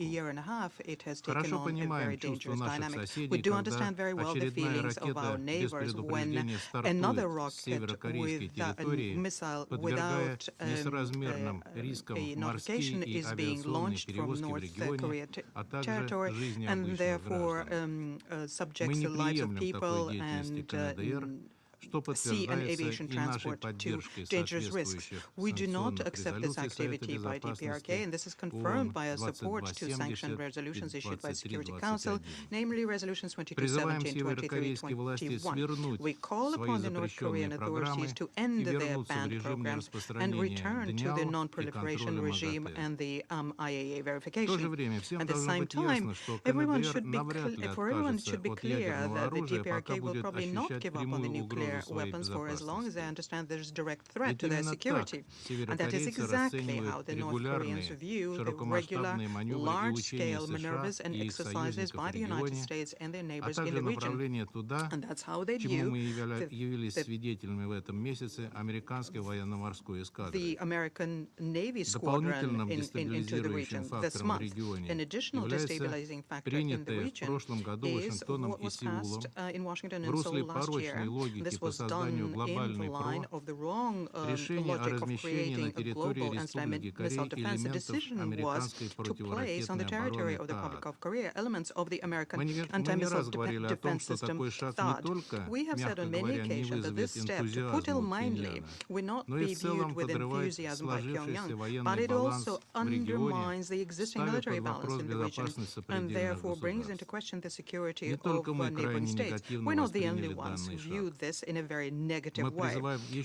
Хорошо понимаем чувства наших соседей, когда очередная ракета без предупреждения стартует с северокорейской территории, подвергая несоразмерным рискам морские и авиационные перевозки в регионе, а также жизни обычных граждан. Мы не приемлем такой деятельности КНДР, что подтверждается и нашей поддержкой соответствующих санкционных резолюций Совета Безопасности ООН 2270 и 2321. Призываем северокорейские власти свернуть свои запрещенные программы и вернуться в режим нераспространения ДНЯО и контроля МАГАТЭ. В то же время всем должно быть ясно, что КНДР навряд ли откажется от ядерного оружия, пока будет ощущать прямую угрозу weapons for as long as they understand there's direct threat to their security. And that is exactly how the North Koreans view the regular, large-scale maneuvers and exercises by the United States and their neighbors in the region. And that's how they view the American Navy squadron into the region this month. An additional destabilizing factor in the region is what was passed in Washington and Seoul last year. This was done in the line of the wrong logic of creating a global anti-missile defense. The decision was to place on the territory of the Republic of Korea elements of the American anti-missile defense system THAAD. We have said on many occasions that this step, to put it mildly, will not be viewed with enthusiasm by Pyongyang, but it also undermines the existing military balance in the region and therefore brings into question the security of neighboring states. We're not the only ones who view this in a very negative way.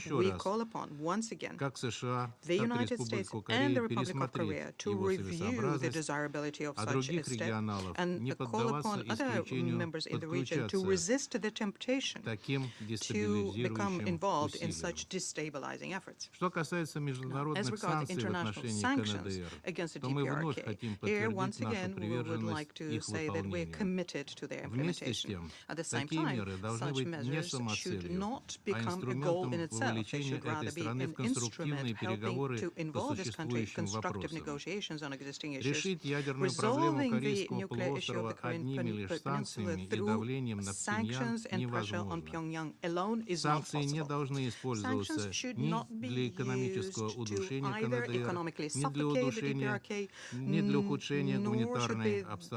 We call upon, once again, the United States and the Republic of Korea to review the desirability of such a step and call upon other members in the region to resist the temptation to become involved in such destabilizing efforts. As regards international sanctions against the DPRK, here, once again, we would like to say that we're committed to their implementation. At the same time, such measures should not become a goal in itself. They should rather be an instrument helping to involve this country in constructive negotiations on existing issues. Resolving the nuclear issue of the Korean Peninsula through sanctions and pressure on Pyongyang alone is not possible. Sanctions should not be used to either economically suffocate the DPRK, nor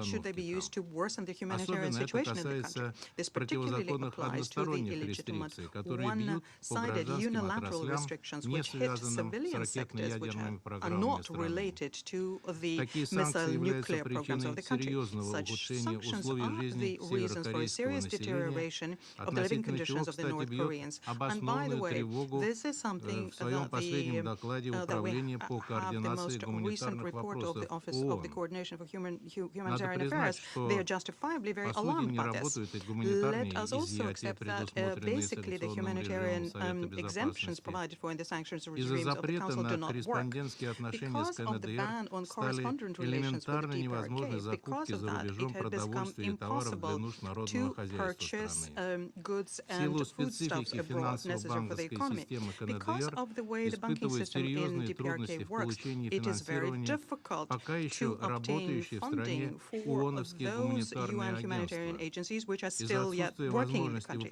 should they be used to worsen the humanitarian situation in the country. This particularly applies to the illegitimate, one-sided unilateral restrictions which hit civilian sectors which are not related to the missile nuclear programs of the country. Such sanctions are the reasons for a serious deterioration of the living conditions of the North Koreans. And by the way, this is something that we have the most recent report of the Office of the Coordination for Humanitarian Affairs. They are justifiably very alarmed by this. Let us also accept that basically the humanitarian exemptions provided for in the sanctions regimes of the Council do not work. Because of the ban on correspondent relations with the DPRK, because of that, it has become impossible to purchase goods and foodstuffs abroad necessary for the economy. Because of the way the banking system in DPRK works, it is very difficult to obtain funding for those UN humanitarian agencies which are still yet working in the country.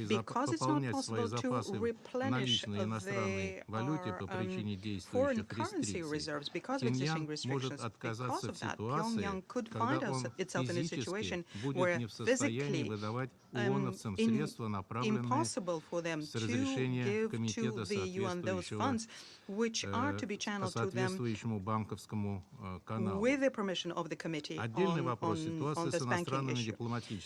Because it's not possible to replenish their foreign currency reserves because of existing restrictions, because of that, Pyongyang could find itself in a situation where physically impossible for them to give to the UN those funds which are to be channeled to them with the permission of the committee on this banking issue.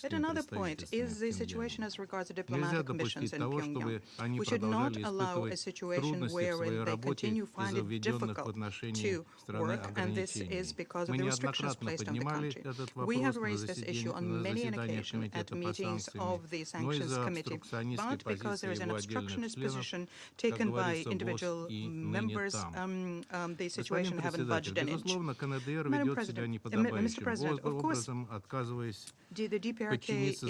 At another point is the situation as regards the diplomatic missions in Pyongyang. We should not allow a situation wherein they continue to find it difficult to work, and this is because of the restrictions placed on the country. We have raised this issue on many an occasion at meetings of the Sanctions Committee, but because there is an obstructionist position taken by individual members, the situation haven't budged an inch. Madam President, Mr. President, of course, the DPRK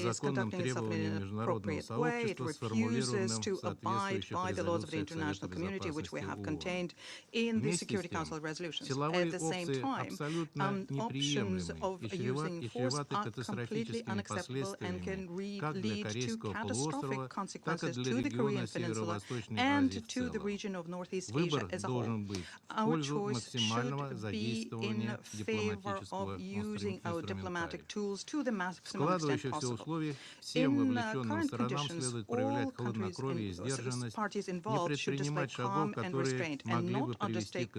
is conducting itself in an appropriate way. It refuses to abide by the laws of the international community, which we have contained in the Security Council resolutions. At the same time, options of using force are completely unacceptable and can lead to catastrophic consequences to the Korean Peninsula and to the region of Northeast Asia as a whole. Our choice should be in favor of using our diplomatic tools to the maximum extent possible. In current conditions, all countries and parties involved should display calm and restraint and not undertake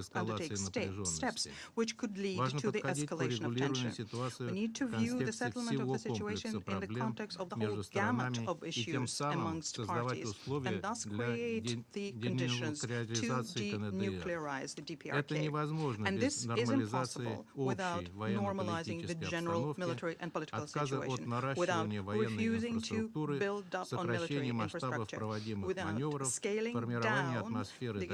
steps which could lead to the escalation of tension. We need to view the settlement of the situation in the context of the whole gamut of issues amongst parties and thus create the conditions to denuclearize the DPRK. And this is impossible without normalizing the general military and political situation, without refusing to build up on military infrastructure, without scaling down the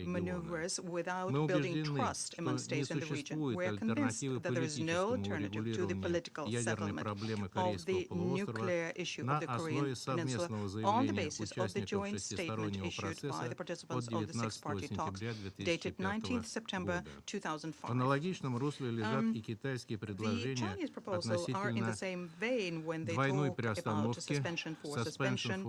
maneuvers, without building trust among states in the region. We are convinced that there is no alternative to the political settlement of the nuclear issue of the Korean Peninsula on the basis of the joint statement issued by the participants of the six-party talks, dated 19th September 2005. The Chinese proposals are in the same vein when they talk about suspension for suspension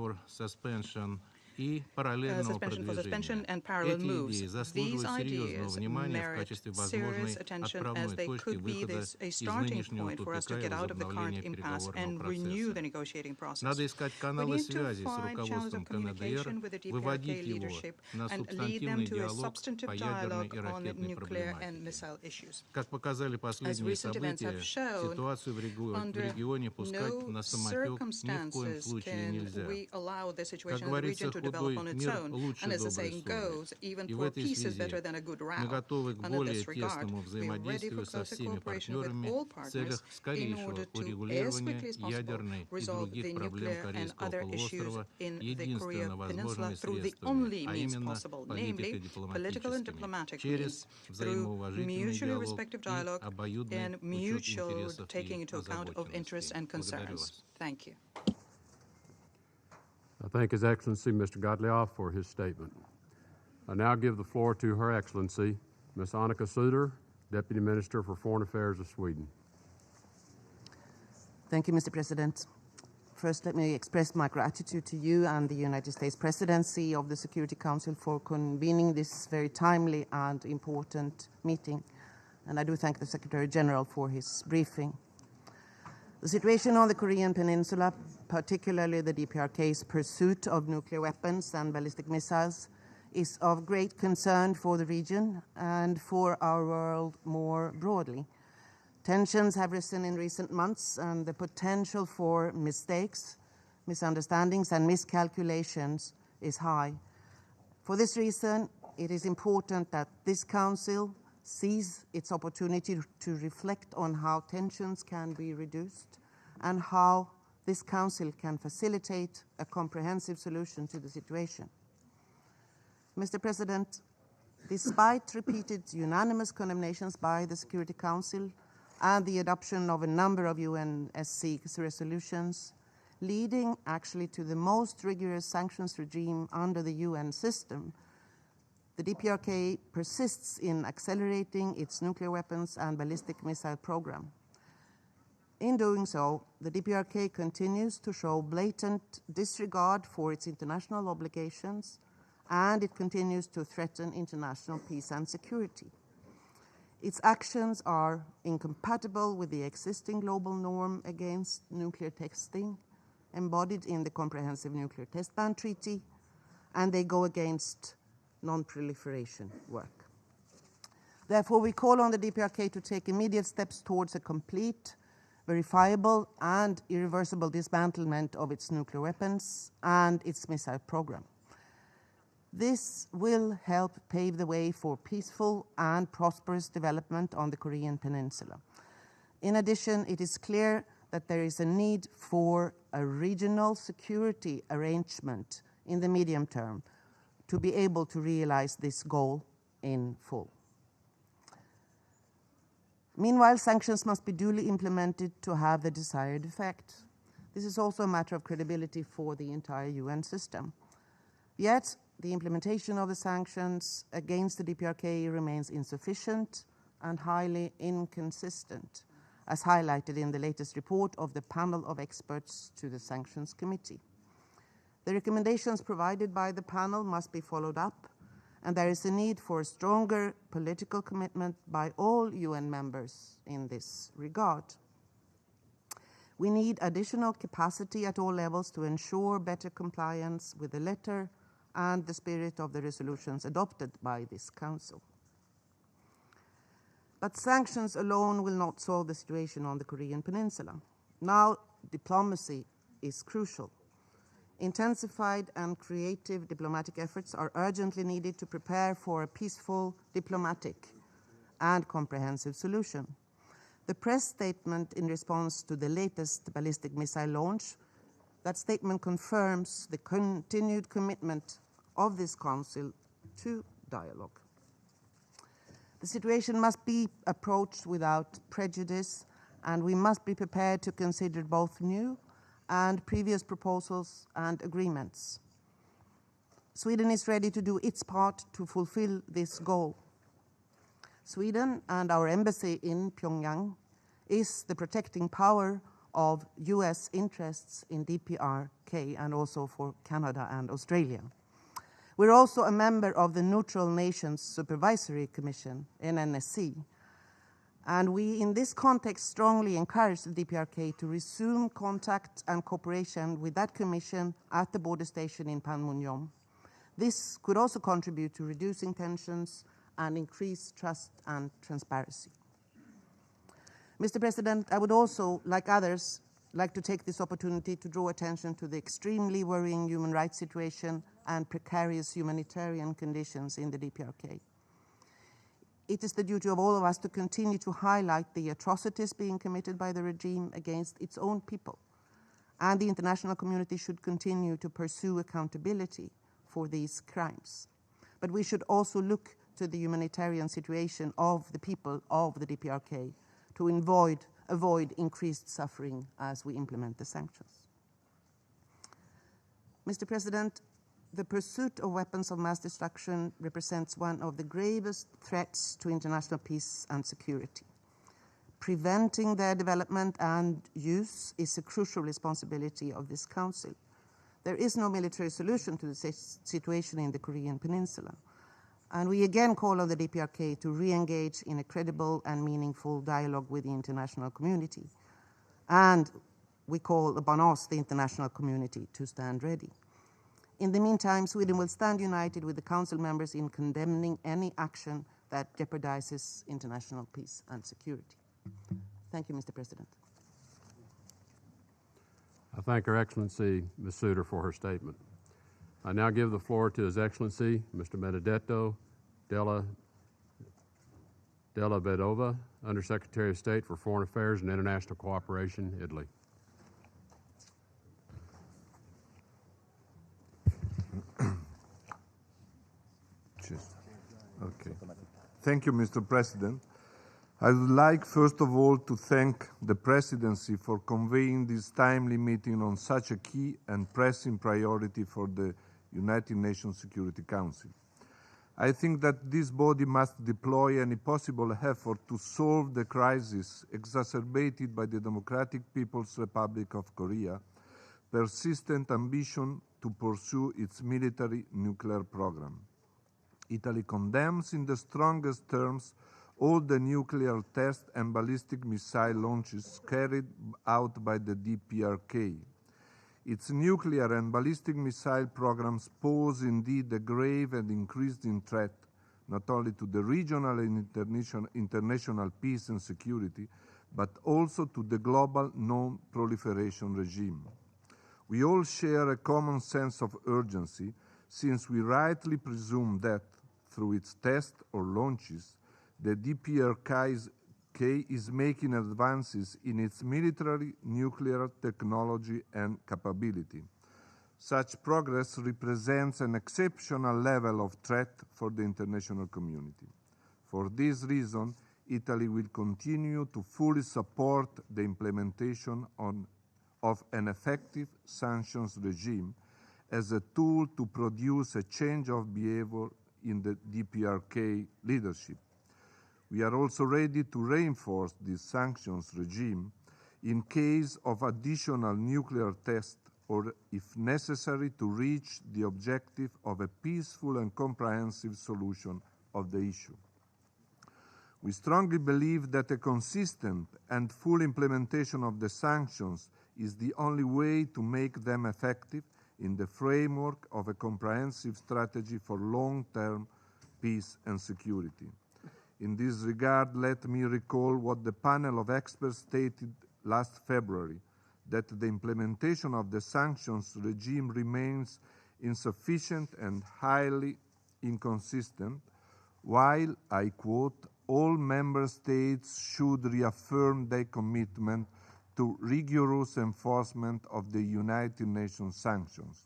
и параллельного suspension for suspension продвижения. and parallel Эти moves. идеи These заслуживают серьезного ideas внимания в merit качестве serious возможной attention as отправной they точки could be выхода a из starting нынешнего point for us to тупика и get out of the current возобновления impasse переговорного and renew the процесса. negotiating process. Надо искать We каналы need to связи с find channels руководством of communication with the КНДР, DPRK выводить его leadership на and lead them субстантивный to a диалог по substantive ядерной dialogue и on ракетной nuclear and проблематике. missile issues. Как показали As последние recent events have события, shown, ситуацию в under регионе пускать no на самотек ни в коем circumstances случае can нельзя. we allow the Как situation in the говорится, region to develop худой on its мир own. лучше And as the доброй saying ссоры. goes, even И в poor этой peace is связи better than a good мы row. готовы к Under более this regard, тесному we are ready for взаимодействию со closer всеми cooperation with партнерами all в целях partners in скорейшего order to, as урегулирования quickly as possible, ядерной и resolve других the проблем nuclear and Корейского other issues полуострова in the Korea единственно Peninsula возможными through the средствами, only а means именно possible, namely political and политико-дипломатическими, diplomatic через means, through взаимоуважительный mutually диалог respective и dialogue обоюдный and учет mutual интересов taking и into account of interests озабоченностей. and Благодарю concerns. вас. Thank you. I thank His Excellency Mr. Godliaw for his statement. I now give the floor to Her Excellency, Ms. Annika Suder, Deputy Minister for Foreign Affairs of Sweden. Thank you, Mr. President. First, let me express my gratitude to you and the United States Presidency of the Security Council for convening this very timely and important meeting. And I do thank the Secretary General for his briefing. The situation on the Korean Peninsula, particularly the DPRK's pursuit of nuclear weapons and ballistic missiles, is of great concern for the region and for our world more broadly. Tensions have risen in recent months, and the potential for mistakes, misunderstandings, and miscalculations is high. For this reason, it is important that this Council seize its opportunity to reflect on how tensions can be reduced and how this Council can facilitate a comprehensive solution to the situation. Mr. President, despite repeated unanimous condemnations by the Security Council and the adoption of a number of UNSC resolutions, leading actually to the most rigorous sanctions regime under the UN system, the DPRK persists in accelerating its nuclear weapons and ballistic missile program. In doing so, the DPRK continues to show blatant disregard for its international obligations, and it continues to threaten international peace and security. Its actions are incompatible with the existing global norm against nuclear testing, embodied in the Comprehensive Nuclear Test Ban Treaty, and they go against non-proliferation work. Therefore, we call on the DPRK to take immediate steps towards a complete, verifiable, and irreversible dismantlement of its nuclear weapons and its missile program. This will help pave the way for peaceful and prosperous development on the Korean Peninsula. In addition, it is clear that there is a need for a regional security arrangement in the medium term to be able to realize this goal in full. Meanwhile, sanctions must be duly implemented to have the desired effect. This is also a matter of credibility for the entire UN system. Yet, the implementation of the sanctions against the DPRK remains insufficient and highly inconsistent, as highlighted in the latest report of the panel of experts to the Sanctions Committee. The recommendations provided by the panel must be followed up, and there is a need for a stronger political commitment by all UN members in this regard. We need additional capacity at all levels to ensure better compliance with the letter and the spirit of the resolutions adopted by this Council. But sanctions alone will not solve the situation on the Korean Peninsula. Now, diplomacy is crucial. Intensified and creative diplomatic efforts are urgently needed to prepare for a peaceful, diplomatic, and comprehensive solution. The press statement in response to the latest ballistic missile launch, that statement confirms the continued commitment of this Council to dialogue. The situation must be approached without prejudice, and we must be prepared to consider both new and previous proposals and agreements. Sweden is ready to do its part to fulfill this goal. Sweden and our embassy in Pyongyang is the protecting power of US interests in DPRK and also for Canada and Australia. We're also a member of the Neutral Nations Supervisory Commission, NNSC, and we, in this context, strongly encourage the DPRK to resume contact and cooperation with that commission at the border station in Panmunjom. This could also contribute to reducing tensions and increase trust and transparency. Mr. President, I would also, like others, like to take this opportunity to draw attention to the extremely worrying human rights situation and precarious humanitarian conditions in the DPRK. It is the duty of all of us to continue to highlight the atrocities being committed by the regime against its own people, and the international community should continue to pursue accountability for these crimes. But we should also look to the humanitarian situation of the people of the DPRK to avoid increased suffering as we implement the sanctions. Mr. President, the pursuit of weapons of mass destruction represents one of the gravest threats to international peace and security. Preventing their development and use is a crucial responsibility of this Council. There is no military solution to the situation in the Korean Peninsula, and we again call on the DPRK to re-engage in a credible and meaningful dialogue with the international community. And we call upon us, the international community, to stand ready. In the meantime, Sweden will stand united with the Council members in condemning any action that jeopardizes international peace and security. Thank you, Mr. President. I thank Her Excellency, Ms. Suter, for her statement. I now give the floor to His Excellency, Mr. Benedetto Della Vedova, Undersecretary of State for Foreign Affairs and International Cooperation, Italy. Okay. Thank you, Mr. President. I would like, first of all, to thank the Presidency for convening this timely meeting on such a key and pressing priority for the United Nations Security Council. I think that this body must deploy any possible effort to solve the crisis exacerbated by the Democratic People's Republic of Korea's persistent ambition to pursue its military nuclear program. Italy condemns in the strongest terms all the nuclear tests and ballistic missile launches carried out by the DPRK. Its nuclear and ballistic missile programs pose indeed a grave and increasing threat not only to the regional and international peace and security, but also to the global non-proliferation regime. We all share a common sense of urgency, since we rightly presume that, through its tests or launches, the DPRK is making advances in its military nuclear technology and capability. Such progress represents an exceptional level of threat for the international community. For this reason, Italy will continue to fully support the implementation of an effective sanctions regime as a tool to produce a change of behavior in the DPRK leadership. We are also ready to reinforce this sanctions regime in case of additional nuclear tests or, if necessary, to reach the objective of a peaceful and comprehensive solution of the issue. We strongly believe that a consistent and full implementation of the sanctions is the only way to make them effective in the framework of a comprehensive strategy for long-term peace and security. In this regard, let me recall what the panel of experts stated last February, that the implementation of the sanctions regime remains insufficient and highly inconsistent, while, I quote, all member states should reaffirm their commitment to rigorous enforcement of the United Nations sanctions.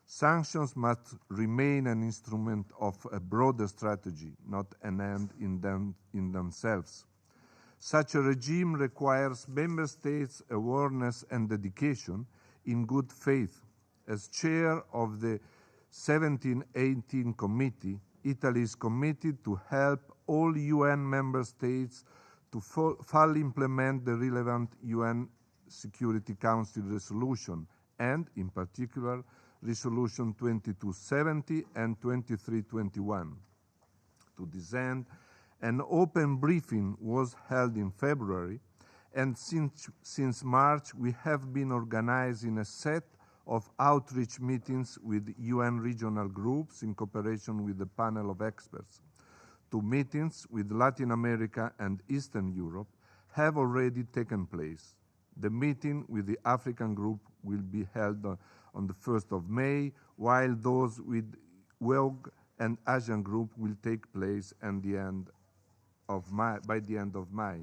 Sanctions must remain an instrument of a broader strategy, not an end in themselves. Such a regime requires member states' awareness and dedication in good faith. As chair of the 1718 Committee, Italy is committed to help all UN member states to fully implement the relevant UN Security Council resolution and, in particular, Resolution 2270 and 2321. To this end, an open briefing was held in February, and since March we have been organizing a set of outreach meetings with UN regional groups in cooperation with the panel of experts. 2 meetings with Latin America and Eastern Europe have already taken place. The meeting with the African group will be held on the 1st of May, while those with WEOG and Asian group will take place by the end of May.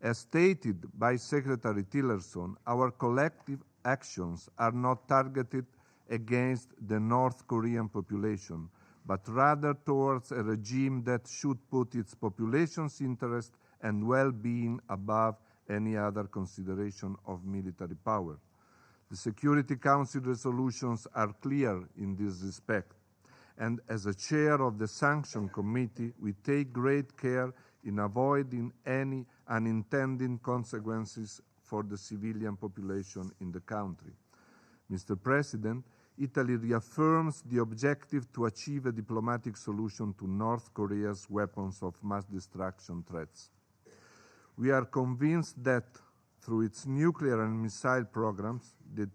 As stated by Secretary Tillerson, our collective actions are not targeted against the North Korean population, but rather towards a regime that should put its population's interest and well-being above any other consideration of military power. The Security Council resolutions are clear in this respect, and as a chair of the Sanction Committee, we take great care in avoiding any unintended consequences for the civilian population in the country. Mr. President, Italy reaffirms the objective to achieve a diplomatic solution to North Korea's weapons of mass destruction threats. We are convinced that through its nuclear and missile programs, the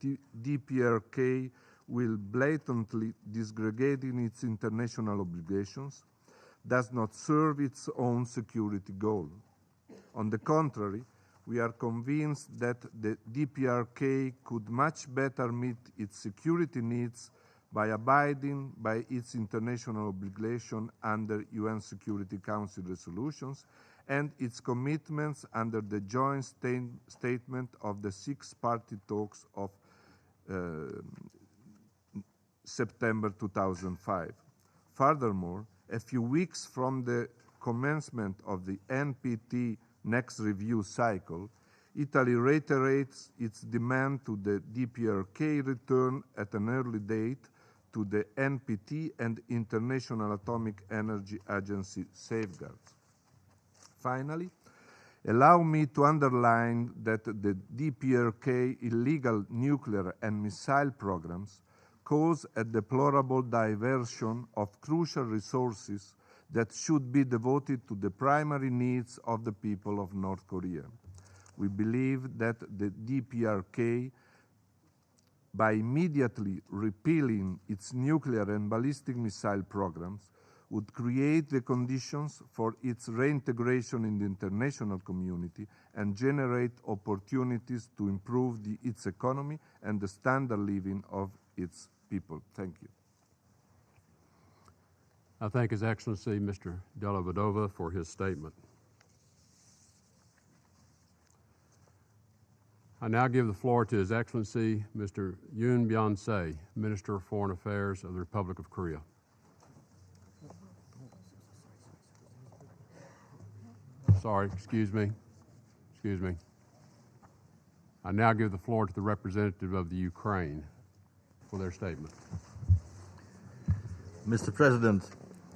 DPRK will blatantly disregard its international obligations, does not serve its own security goal. On the contrary, we are convinced that the DPRK could much better meet its security needs by abiding by its international obligation under UN Security Council resolutions and its commitments under the joint statement of the 6-party talks of September 2005. Furthermore, a few weeks from the commencement of the NPT next review cycle, Italy reiterates its demand to the DPRK return at an early date to the NPT and International Atomic Energy Agency safeguards. Finally, allow me to underline that the DPRK illegal nuclear and missile programs cause a deplorable diversion of crucial resources that should be devoted to the primary needs of the people of North Korea. We believe that the DPRK, by immediately repealing its nuclear and ballistic missile programs, would create the conditions for its reintegration in the international community and generate opportunities to improve its economy and the standard of living of its people. Thank you. I thank His Excellency Mr. Della Vedova for his statement. I now give the floor to His Excellency Mr. Yoon Byung-se, Minister of Foreign Affairs of the Republic of Korea. Sorry, excuse me. I now give the floor to the representative of the Ukraine for their statement. Mr. President,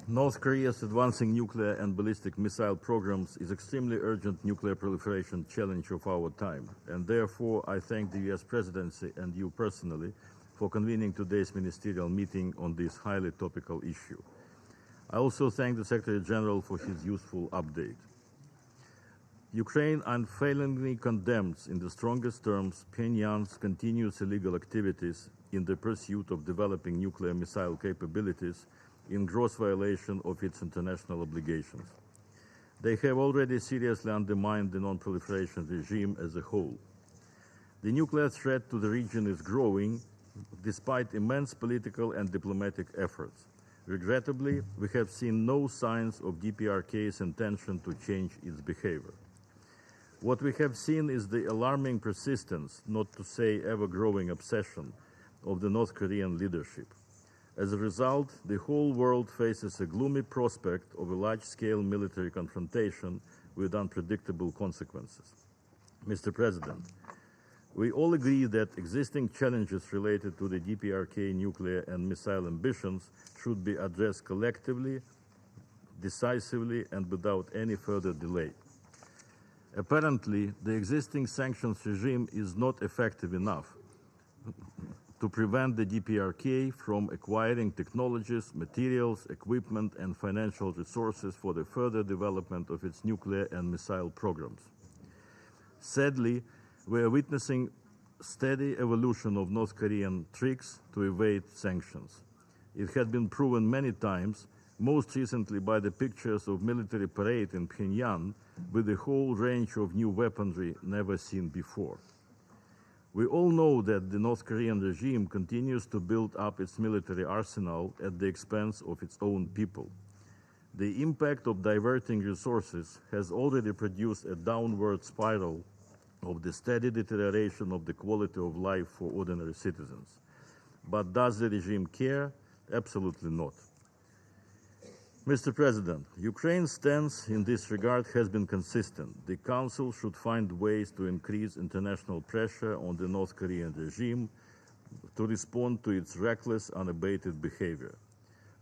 North Korea's advancing nuclear and ballistic missile programs is extremely urgent nuclear proliferation challenge of our time, and therefore I thank the U.S. Presidency and you personally for convening today's ministerial meeting on this highly topical issue. I also thank the Secretary General for his useful update. Ukraine unfailingly condemns in the strongest terms Pyongyang's continuous illegal activities in the pursuit of developing nuclear missile capabilities in gross violation of its international obligations. They have already seriously undermined the non-proliferation regime as a whole. The nuclear threat to the region is growing despite immense political and diplomatic efforts. Regrettably, we have seen no signs of DPRK's intention to change its behavior. What we have seen is the alarming persistence, not to say ever-growing obsession, of the North Korean leadership. As a result, the whole world faces a gloomy prospect of a large-scale military confrontation with unpredictable consequences. Mr. President, we all agree that existing challenges related to the DPRK nuclear and missile ambitions should be addressed collectively, decisively, and without any further delay. Apparently, the existing sanctions regime is not effective enough. to prevent the DPRK from acquiring technologies, materials, equipment, and financial resources for the further development of its nuclear and missile programs. Sadly, we are witnessing steady evolution of North Korean tricks to evade sanctions. It had been proven many times, most recently by the pictures of military parade in Pyongyang with a whole range of new weaponry never seen before. We all know that the North Korean regime continues to build up its military arsenal at the expense of its own people. The impact of diverting resources has already produced a downward spiral of the steady deterioration of the quality of life for ordinary citizens. But does the regime care? Absolutely not. Mr. President, Ukraine's stance in this regard has been consistent. The Council should find ways to increase international pressure on the North Korean regime to respond to its reckless, unabated behavior.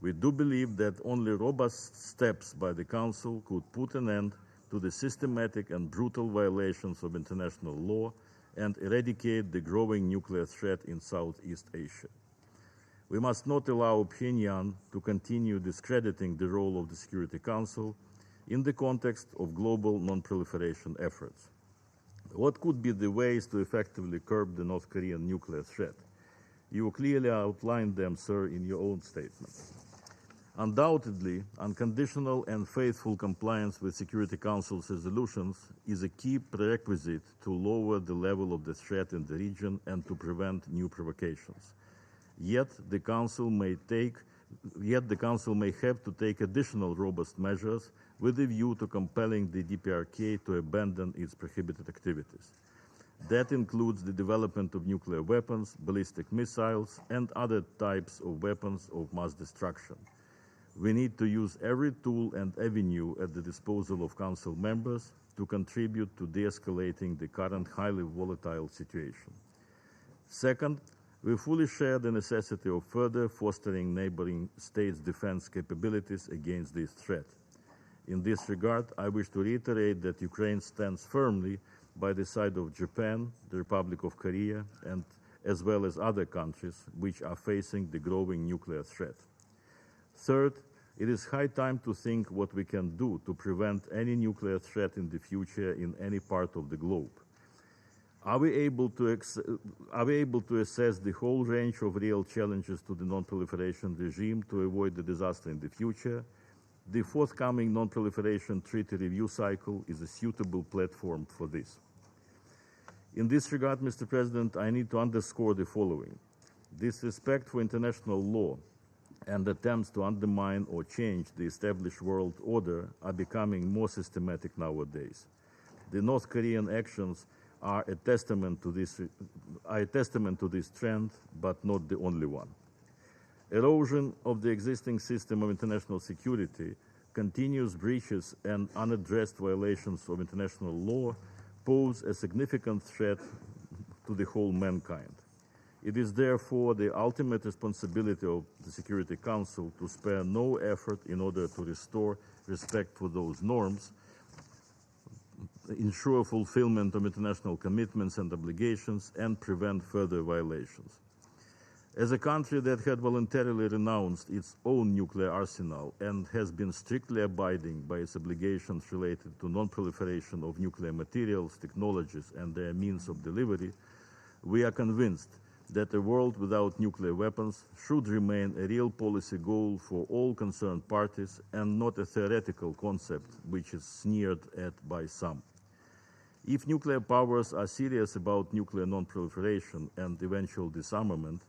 We do believe that only robust steps by the Council could put an end to the systematic and brutal violations of international law and eradicate the growing nuclear threat in Southeast Asia. We must not allow Pyongyang to continue discrediting the role of the Security Council in the context of global non-proliferation efforts. What could be the ways to effectively curb the North Korean nuclear threat? You clearly outlined them, sir, in your own statement. Undoubtedly, unconditional and faithful compliance with Security Council's resolutions is a key prerequisite to lower the level of the threat in the region and to prevent new provocations. Yet the Council may have to take additional robust measures with a view to compelling the DPRK to abandon its prohibited activities. That includes the development of nuclear weapons, ballistic missiles, and other types of weapons of mass destruction. We need to use every tool and avenue at the disposal of Council members to contribute to de-escalating the current highly volatile situation. Second, we fully share the necessity of further fostering neighboring states' defense capabilities against this threat. In this regard, I wish to reiterate that Ukraine stands firmly by the side of Japan, the Republic of Korea, and as well as other countries which are facing the growing nuclear threat. Third, it is high time to think what we can do to prevent any nuclear threat in the future in any part of the globe. Are we able to assess the whole range of real challenges to the non-proliferation regime to avoid the disaster in the future? The forthcoming non-proliferation treaty review cycle is a suitable platform for this. In this regard, Mr. President, I need to underscore the following. Disrespect for international law and attempts to undermine or change the established world order are becoming more systematic nowadays. The North Korean actions are a testament to this trend, but not the only one. Erosion of the existing system of international security, continuous breaches and unaddressed violations of international law pose a significant threat to the whole mankind. It is therefore the ultimate responsibility of the Security Council to spare no effort in order to restore respect for those norms, ensure fulfillment of international commitments and obligations, and prevent further violations. As a country that had voluntarily renounced its own nuclear arsenal and has been strictly abiding by its obligations related to non-proliferation of nuclear materials, technologies, and their means of delivery, we are convinced that a world without nuclear weapons should remain a real policy goal for all concerned parties and not a theoretical concept which is sneered at by some. If nuclear powers are serious about nuclear non-proliferation and eventual disarmament,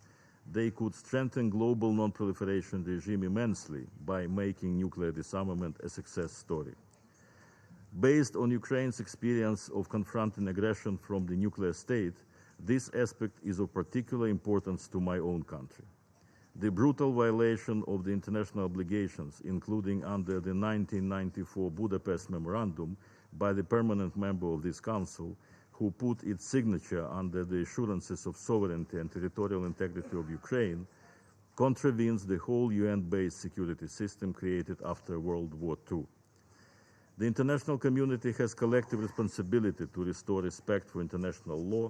they could strengthen global non-proliferation regime immensely by making nuclear disarmament a success story. Based on Ukraine's experience of confronting aggression from the nuclear state, this aspect is of particular importance to my own country. The brutal violation of the international obligations, including under the 1994 Budapest Memorandum by the permanent member of this Council, who put its signature under the assurances of sovereignty and territorial integrity of Ukraine, contravenes the whole UN-based security system created after World War II. The international community has collective responsibility to restore respect for international law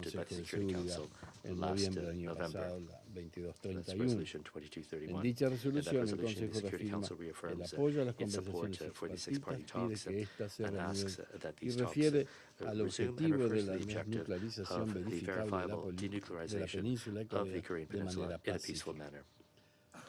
adopted by the Security Council last November. That's Resolution 2231. In that resolution, the Security Council reaffirms its support for these six-party talks and asks that these talks resume and refers to the objective of the verifiable denuclearization of the Korean Peninsula in a peaceful manner.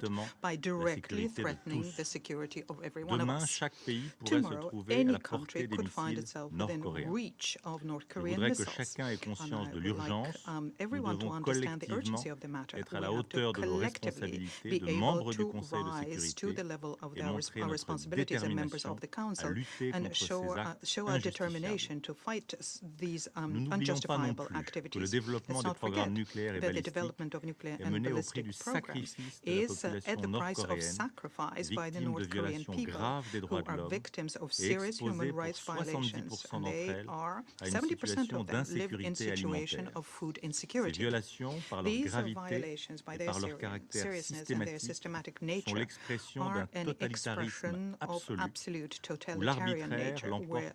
directement by la directly sécurité de threatening tous. the security of every one of Demain, us. chaque pays pourrait se Tomorrow, trouver à any la portée country des could find missiles itself within nord-coréens. reach of North Je Korean voudrais que missiles. chacun ait conscience And de I would like l'urgence. Nous everyone to devons understand the collectivement urgency of the matter. être à We la have to hauteur de nos collectively responsabilités be de able membres du to Conseil de rise to sécurité the level of et montrer our notre responsibilities as members détermination of the à Council lutter and contre ces actes show our injustifiables. determination to fight these Nous n'oublions pas non unjustifiable plus que le activities. développement Let's des not programmes forget nucléaires et that the balistiques development of nuclear est and mené au prix ballistic du programs sacrifice de la is population at the price of nord-coréenne, sacrifice by the victime de North Korean violations people graves des droits who de are l'homme victims of et serious human exposés pour rights violations. 70% And d'entre they elles are à une 70% situation of them live in d'insécurité situation alimentaire. of food Ces insecurity. violations, par leur These gravité violations, by et their par leur caractère seriousness and their systématique, systematic sont nature, l'expression are d'un an totalitarisme expression of absolu absolute où l'arbitraire nature, where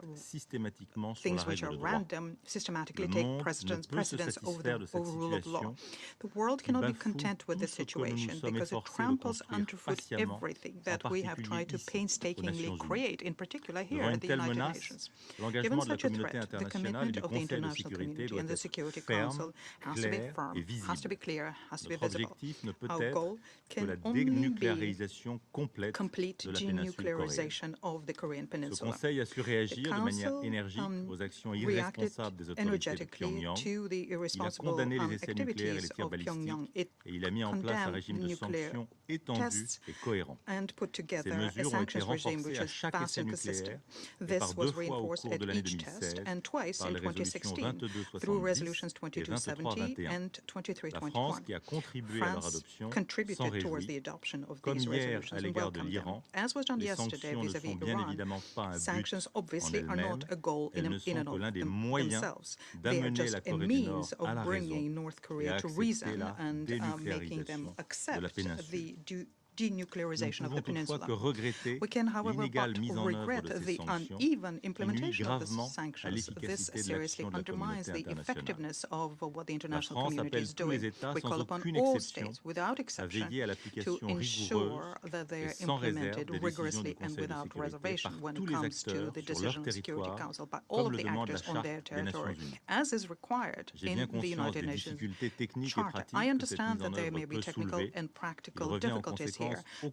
things which are random systematically take precedence over the rule of law. The world cannot be content with this situation because it tramples underfoot everything that we have tried to painstakingly create, in particular here at the United Nations. Given such a threat, the commitment of the international community and the Security Council has to be firm, has to be clear, has to be visible. Our goal can only be complete denuclearization of the Korean Peninsula. The Council reacted energetically to the irresponsible activities of Pyongyang. It condemned nuclear tests and put together a sanctions regime which is fast and consistent. This was reinforced at each test and twice in 2016 through resolutions 2270 and 2321. France contributed towards the adoption of these resolutions and welcomed them. As was done yesterday vis-à-vis Iran, sanctions obviously are not a goal in and of themselves. They are just a means of bringing North Korea to reason and making them accept the denuclearization of the peninsula. We can, however, but regret the uneven implementation of the sanctions. This seriously undermines the effectiveness of what the international community is doing. We call upon all states, without exception, to ensure that they are implemented rigorously and without reservation when it comes to the decision of the Security Council by all of the actors on their territory, as is required in the United Nations Charter. I understand that there may be technical and practical difficulties here.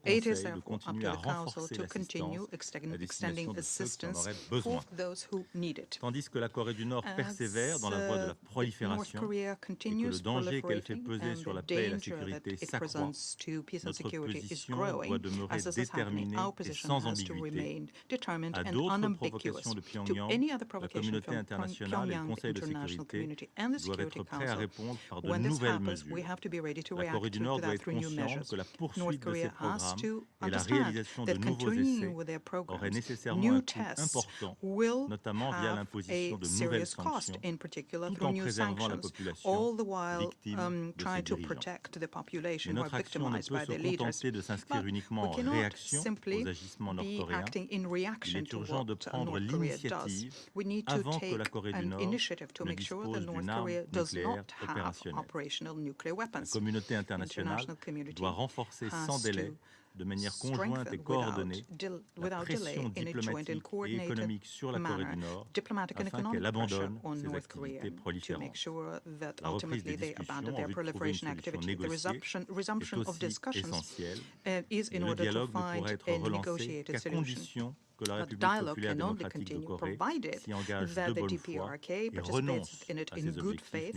It is therefore up to the Council to continue extending assistance for those who need it. Tandis que la Corée du Nord persévère dans la voie de la prolifération et que le danger qu'elle fait peser sur la paix et la sécurité s'accroît, notre position doit demeurer déterminée et sans ambiguïté. À d'autres provocations de Pyongyang, la communauté internationale et le Conseil de sécurité doivent être prêts à répondre par de nouvelles mesures. La Corée du Nord doit être consciente que la poursuite de ces programmes et la réalisation de nouveaux essais auraient nécessairement un coût important, notamment via l'imposition de nouvelles sanctions, tout en préservant la population victime de ces dirigeants. Mais notre action ne peut se contenter de s'inscrire uniquement en réaction aux agissements nord-coréens. Il est urgent de prendre l'initiative avant que la Corée du Nord ne dispose d'une arme nucléaire opérationnelle. La communauté internationale doit renforcer sans délai, de manière conjointe et coordonnée, la pression diplomatique et économique sur la Corée du Nord afin qu'elle abandonne ses activités proliférantes. La reprise des discussions en vue de trouver une solution négociée est aussi essentielle, mais le dialogue ne pourra être relancé qu'à condition que la République populaire démocratique de Corée s'y engage de bonne foi et renonce à ses objectifs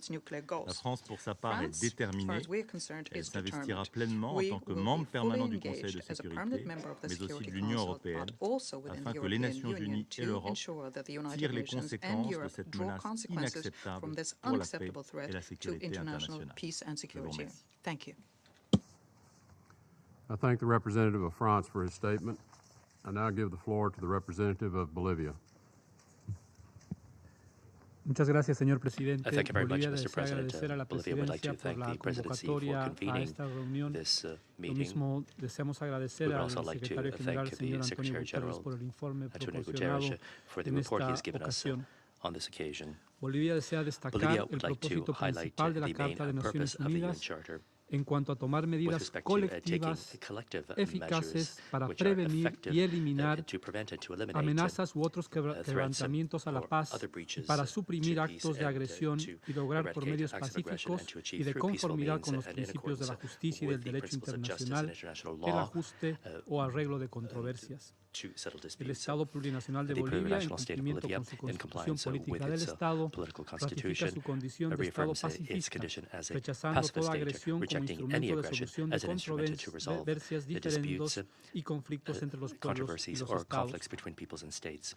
nucléaires. La France, pour sa part, est déterminée. Elle s'investira pleinement en tant que membre permanent du Conseil de sécurité, mais aussi de l'Union européenne, afin que les Nations unies et l'Europe tirent les conséquences de cette menace inacceptable pour la paix et la sécurité internationale. Je vous remercie. I thank the representative of France for his statement. I now give the floor to the representative of Bolivia. Muchas gracias, señor presidente. Thank you very much, Bolivia Mr. desea President. agradecer a la Bolivia would like to presidencia por thank la the presidency convocatoria for a convening esta reunión. this Lo meeting. mismo deseamos agradecer We would al also like to secretario general, thank señor the Antonio Secretary Guterres, General, por el informe Antonio proporcionado Guterres, for the en report he esta has given us ocasión. on this occasion. Bolivia desea destacar Bolivia el would like to propósito highlight principal de la the main Carta de purpose Naciones of the UN Unidas Charter en cuanto a tomar with medidas respect to taking colectivas collective eficaces measures para which are prevenir effective y eliminar to prevent and to eliminate amenazas u otros threats quebrantamientos a la or paz other y breaches para to suprimir peace actos de and agresión to y lograr por eradicate medios acts of aggression pacíficos and to y achieve de through peaceful conformidad means con los and in principios de la accordance justicia y with del the derecho principles of justice internacional, and international el law ajuste o arreglo de controversias. to settle El disputes. Estado plurinacional de The Bolivia, en plurinational state of cumplimiento Bolivia, con su in constitución compliance with política del its Estado, political ratifica constitution, su condición de Estado reaffirms its pacifista, condition as a rechazando pacifist toda state, agresión como rejecting any instrumento de aggression solución de as an instrument to resolve controversias the diferendos disputes, y conflictos entre los pueblos y controversies los or estados. conflicts between peoples and states.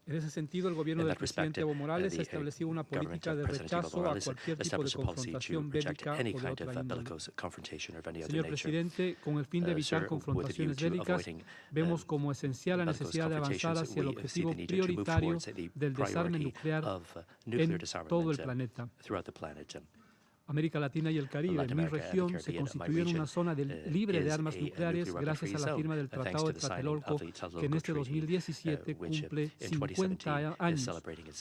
En ese sentido, el gobierno In del that respect, presidente Evo Morales the estableció una government política of de President Evo rechazo a Morales cualquier tipo de established a policy to confrontación reject bélica any o de kind otra of índole. bellicose confrontation or of any other Señor nature. presidente, con el fin de evitar Sir, with a view confrontaciones to bélicas, avoiding vemos como esencial la bellicose necesidad de avanzar confrontations, hacia el we see objetivo the need to move prioritario towards the del desarme priority nuclear of nuclear en todo el disarmament planeta. throughout the planet. América Latina y el Caribe, mi región, se constituyeron una zona libre de armas nucleares gracias a la firma del Tratado de Tlatelolco, que en este 2017 cumple 50 años,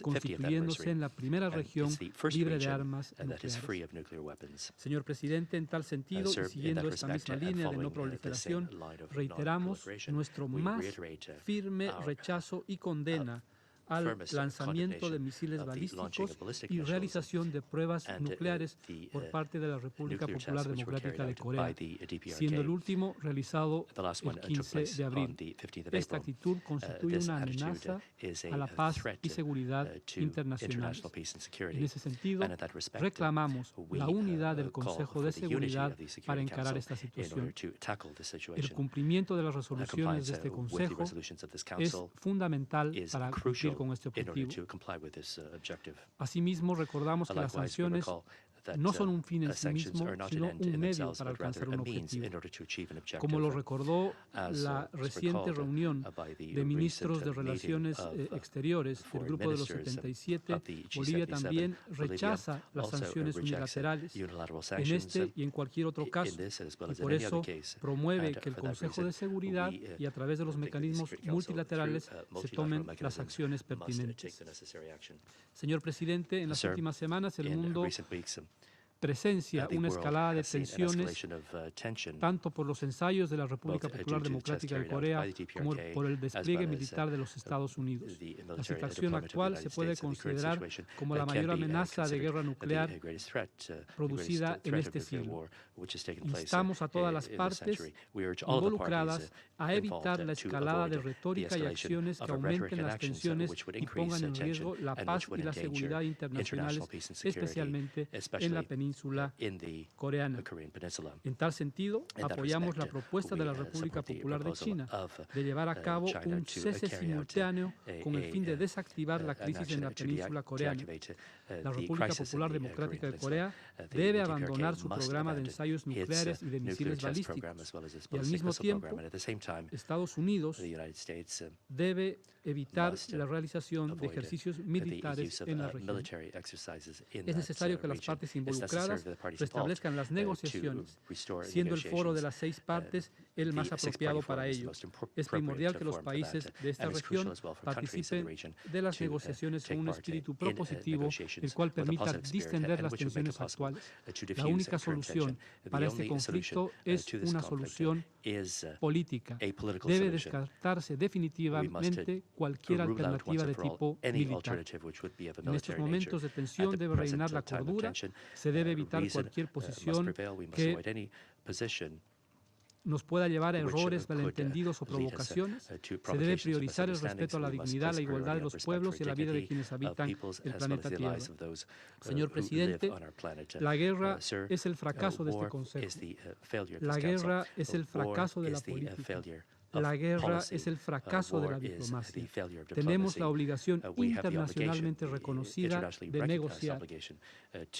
constituyéndose en la primera región libre de armas nucleares. Señor Presidente, en tal sentido y siguiendo esta misma línea de no proliferación, reiteramos nuestro más firme rechazo y condena al lanzamiento de misiles balísticos y realización de pruebas nucleares por parte de la República Popular Democrática de Corea, siendo el último realizado el 15 de abril. Esta actitud constituye una amenaza a la paz y seguridad internacionales. En ese sentido, reclamamos la unidad del Consejo de Seguridad para encarar esta situación. El cumplimiento de las resoluciones de este Consejo es fundamental para cumplir con este objetivo. Asimismo, recordamos que las sanciones no son un fin en sí mismo, sino un medio para alcanzar un objetivo. Como lo recordó la reciente reunión de ministros de Relaciones Exteriores del Grupo de los 77, Bolivia también rechaza las sanciones unilaterales en este y en cualquier otro caso, y por eso promueve que el Consejo de Seguridad y a través de los mecanismos multilaterales se tomen las acciones pertinentes. Señor Presidente, en las últimas semanas el mundo presencia una escalada de tensiones tanto por los ensayos de la República Popular Democrática de Corea como por el despliegue militar de los Estados Unidos. La situación actual se puede considerar como la mayor amenaza de guerra nuclear producida en este siglo. Instamos a todas las partes involucradas a evitar la escalada de retórica y acciones que aumenten las tensiones y pongan en riesgo la paz y la seguridad internacionales, especialmente en la península coreana. En tal sentido, apoyamos la propuesta de la República Popular de China de llevar a cabo un cese simultáneo con el fin de desactivar la crisis en la península coreana. La República Popular Democrática de Corea debe abandonar su programa de ensayos nucleares y de misiles balísticos, y al mismo tiempo, Estados Unidos debe evitar la realización de ejercicios militares en la región. Es necesario que las partes involucradas restablezcan las negociaciones, siendo el foro de las 6 partes el más apropiado para ello. Es primordial que los países de esta región participen de las negociaciones con un espíritu propositivo, el cual permita distender las tensiones actuales. La única solución para este conflicto es una solución política. Debe descartarse definitivamente cualquier alternativa de tipo militar. En estos momentos de tensión debe reinar la cordura, se debe evitar cualquier posición que nos pueda llevar a errores, malentendidos o provocaciones. Se debe priorizar el respeto a la dignidad, la igualdad de los pueblos y a la vida de quienes habitan el planeta Tierra. Señor Presidente, la guerra es el fracaso de este Consejo. La guerra es el fracaso de la política. La guerra es el fracaso de la diplomacia. Tenemos la obligación internacionalmente reconocida de negociar.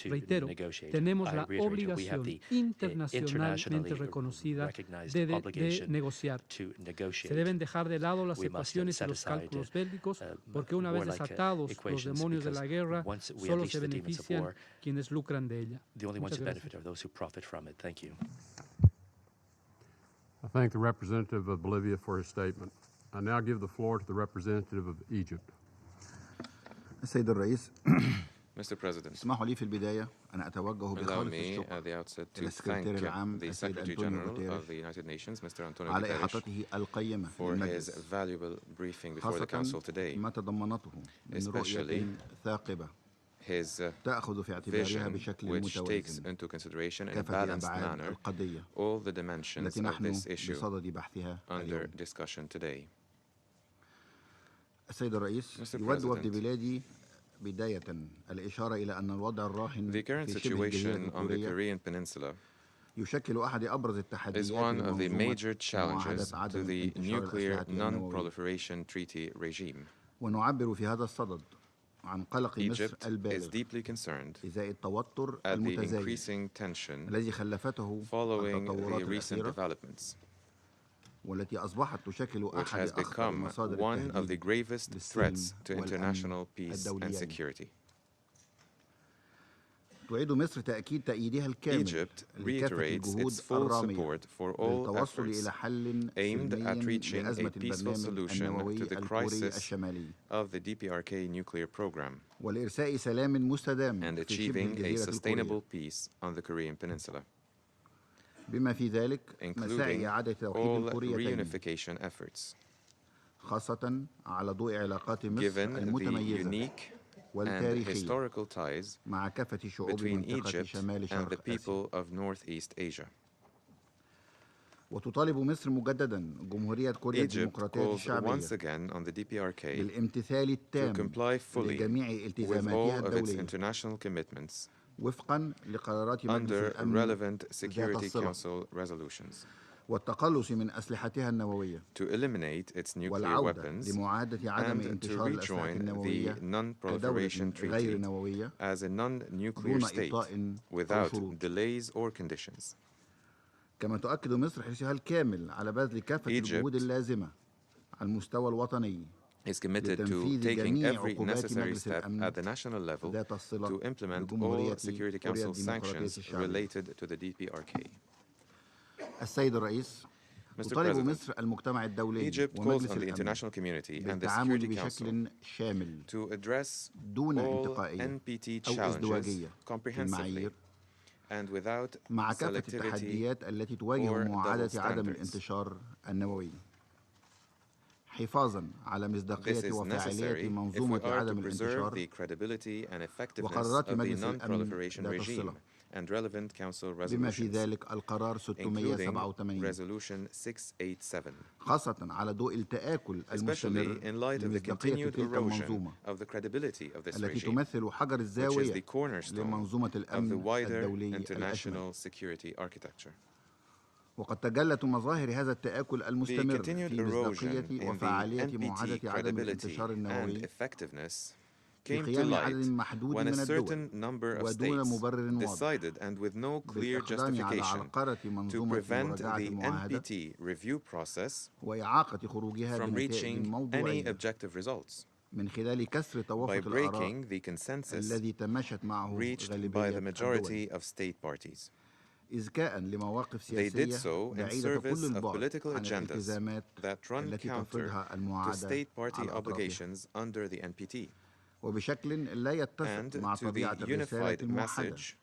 Reitero, tenemos la obligación internacionalmente reconocida de negociar. Se deben dejar de lado las ecuaciones y los cálculos bélicos, porque una vez desatados los demonios de la guerra, solo se benefician quienes lucran de ella. Muchas gracias. I thank the representative of Bolivia for his statement. I now give the floor to the representative of Egypt. السيد الرئيس Mr. President, اسمحوا لي في البداية أن أتوجه allow بخالص me الشكر at the outset to إلى السكرتير thank العام the السيد Secretary أنطونيو General of the غوتيريش United Nations, Mr. Antonio على Guterres, إحاطته القيمة for his للمجلس valuable briefing before the خاصة Council today, ما تضمنته من especially رؤية ثاقبة his تأخذ في اعتبارها vision, بشكل which takes متوازن into consideration in a كافة balanced أبعاد manner القضية all the dimensions التي of نحن this issue بصدد بحثها under اليوم. discussion today. السيد الرئيس Mr. يود وفد President, بلادي بداية الإشارة إلى أن الوضع الراهن the current في شبه الجزيرة situation on the الكورية Korean Peninsula يشكل أحد أبرز التحديات is one of the لمنظومة major challenges معاهدة to عدم the انتشار nuclear الأسلحة النووية non-proliferation treaty regime. ونعبر في هذا الصدد عن قلق مصر Egypt is البالغ deeply concerned إزاء التوتر at the المتزايد increasing tension الذي خلفته following التطورات the recent الأخيرة developments, والتي أصبحت تشكل which أحد has أخطر become مصادر one of the التهديد gravest threats to international peace and الدوليين. security. تعيد مصر تأكيد تأييدها الكامل Egypt لكافة reiterates الجهود its full الرامية support for all للتوصل efforts إلى حل aimed at سلمي reaching لأزمة a peaceful البرنامج solution النووي to the الكوري crisis الشمالي of the DPRK nuclear program ولإرساء سلام مستدام and في شبه achieving a الجزيرة sustainable الكورية peace on the Korean peninsula, بما في ذلك مساعي including إعادة توحيد all الكوريتين reunification efforts. خاصة على ضوء علاقات مصر Given the المتميزة unique and والتاريخية historical ties مع كافة شعوب between منطقة Egypt شمال and the شرق آسيا. people of Northeast Asia. وتطالب مصر مجددا جمهورية كوريا Egypt الديمقراطية calls الشعبية once again on the DPRK بالامتثال to التام comply fully لجميع with التزاماتها all of its الدولية international commitments وفقا لقرارات مجلس under الأمن relevant ذات Security الصلة Council resolutions, والتخلص من أسلحتها النووية to eliminate its nuclear والعودة weapons لمعاهدة عدم and to انتشار الأسلحة rejoin the النووية non-proliferation كدولة غير treaty نووية as a non-nuclear دون state إبطاء أو without شروط. delays or conditions. كما تؤكد مصر حرصها الكامل على بذل كافة الجهود اللازمة على المستوى الوطني is committed to لتنفيذ taking جميع every عقوبات necessary مجلس step الأمن at the national level ذات الصلة to implement لجمهورية all Security كوريا Council الديمقراطية sanctions الشعبية. related to the DPRK. السيد الرئيس Mr. تطالب President, مصر المجتمع الدولي Egypt calls ومجلس on the الأمن international community and the بالتعامل Security Council بشكل شامل to address دون all انتقائية NPT أو challenges ازدواجية في comprehensively المعايير and without مع كافة selectivity التحديات التي تواجه or معاهدة double عدم standards. الانتشار النووي حفاظا على This مصداقية is وفاعلية necessary if we منظومة are to عدم preserve الانتشار the credibility and effectiveness وقرارات of the مجلس الأمن non-proliferation ذات regime الصلة and relevant council بما في resolutions, ذلك القرار including 687 Resolution 687, خاصة على ضوء التآكل especially المستمر in light of the لمصداقية continued تلك erosion المنظومة of the credibility of this التي regime, تمثل حجر which is الزاوية the cornerstone لمنظومة of the الأمن wider الدولي الأشمل. international security architecture. وقد تجلت مظاهر هذا التآكل The المستمر continued في erosion مصداقية in the وفعالية NPT معاهدة عدم credibility الانتشار and النووي effectiveness في came to قيام عدد light محدود when a من الدول certain number of ودون states مبرر واضح decided and with no clear بالإقدام على justification عرقلة to منظومة prevent مراجعة the المعاهدة NPT review process وإعاقة خروجها from بنتائج reaching any موضوعية objective results من خلال كسر by توافق الآراء breaking the consensus الذي تماشت معه reached by غالبية the الدول majority of state parties. إذكاء لمواقف They did سياسية so in بعيدة service كل of البعد political عن agendas الالتزامات that run التي counter تفرضها to المعاهدة state party على أطرافها obligations under the NPT وبشكل لا يتفق and مع to the طبيعة الرسالة unified الموحدة message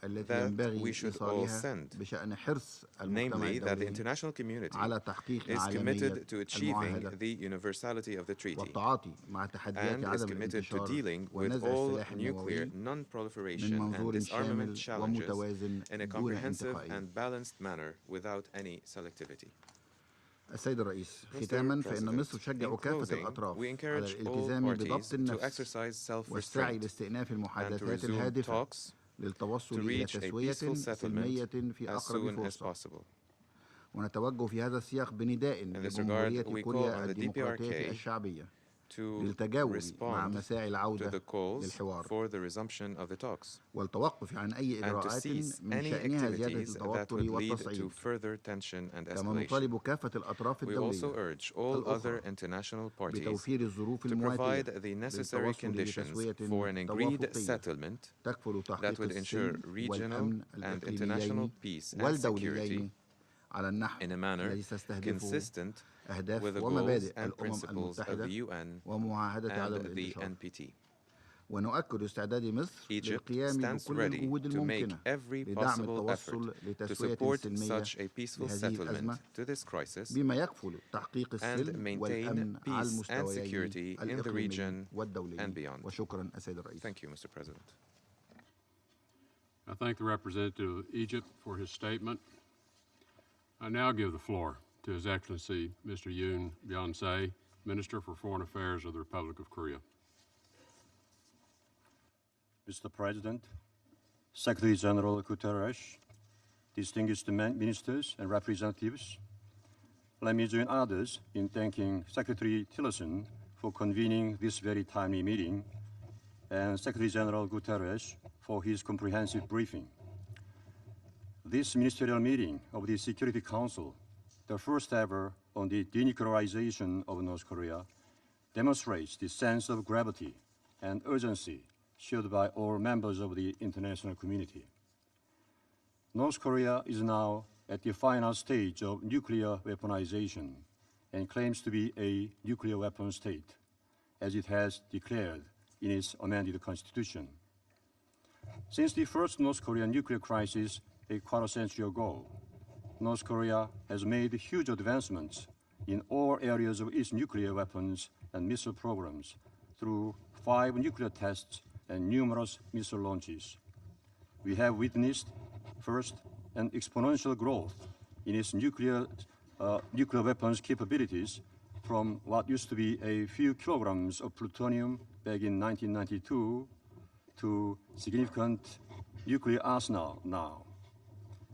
التي that we ينبغي should all إيصالها send, بشأن حرص المجتمع namely that the الدولي international community على تحقيق is عالمية committed to achieving المعاهدة the universality of the treaty والتعاطي مع تحديات and is عدم committed to الانتشار dealing with ونزع all السلاح nuclear النووي من non-proliferation and منظور disarmament شامل challenges ومتوازن in a دون comprehensive انتقائية. and balanced manner without any selectivity. السيد الرئيس Mr. ختاما فإن President, مصر تشجع in كافة closing, الأطراف we على encourage all الالتزام parties بضبط to النفس exercise والسعي self-restraint لاستئناف and to المحادثات resume الهادفة talks للتوصل to إلى reach a تسوية peaceful سلمية settlement في as أقرب soon as فرصة possible. ونتوجه في هذا السياق بنداء In this regard, لجمهورية we call كوريا on the الديمقراطية DPRK الشعبية to للتجاوب مع respond مساعي to العودة the calls للحوار for the resumption of the talks والتوقف عن أي and to إجراءات cease من any شأنها زيادة activities that التوتر would lead to والتصعيد. further tension and كما escalation. نطالب كافة الأطراف We also الدولية urge all الأخرى other international parties بتوفير الظروف to المواتية provide the necessary للتوصل conditions لتسوية for an agreed توافقية settlement تكفل that تحقيق would ensure السلم regional والأمن and international الإقليميين peace and security والدوليين على النحو in a manner الذي تستهدفه consistent أهداف with the goals ومبادئ and الأمم principles of المتحدة the UN ومعاهدة عدم and the الانتشار. NPT. ونؤكد استعداد مصر Egypt للقيام stands بكل ready الجهود to make الممكنة every لدعم possible التوصل effort to لتسوية support سلمية such a peaceful لهذه الأزمة settlement to this crisis بما يكفل تحقيق and السلم والأمن maintain على peace and المستويين security in the الإقليمي region والدولي. and beyond. وشكرا السيد الرئيس. Thank you, Mr. President. I thank the representative of Egypt for his statement. I now give the floor to His Excellency Mr. Yoon Byung-se, Minister for Foreign Affairs of the Republic of Korea. Mr. President, Secretary General Guterres, distinguished ministers and representatives, let me join others in thanking Secretary Tillerson for convening this very timely meeting and Secretary General Guterres for his comprehensive briefing. This ministerial meeting of the Security Council, the first ever on the denuclearization of North Korea, demonstrates the sense of gravity and urgency shared by all members of the international community. North Korea is now at the final stage of nuclear weaponization and claims to be a nuclear weapon state, as it has declared in its amended constitution. Since the first North Korean nuclear crisis a quarter century ago, North Korea has made huge advancements in all areas of its nuclear weapons and missile programs through 5 nuclear tests and numerous missile launches. We have witnessed, first, an exponential growth in its nuclear weapons capabilities from what used to be a few kilograms of plutonium back in 1992 to significant nuclear arsenal now.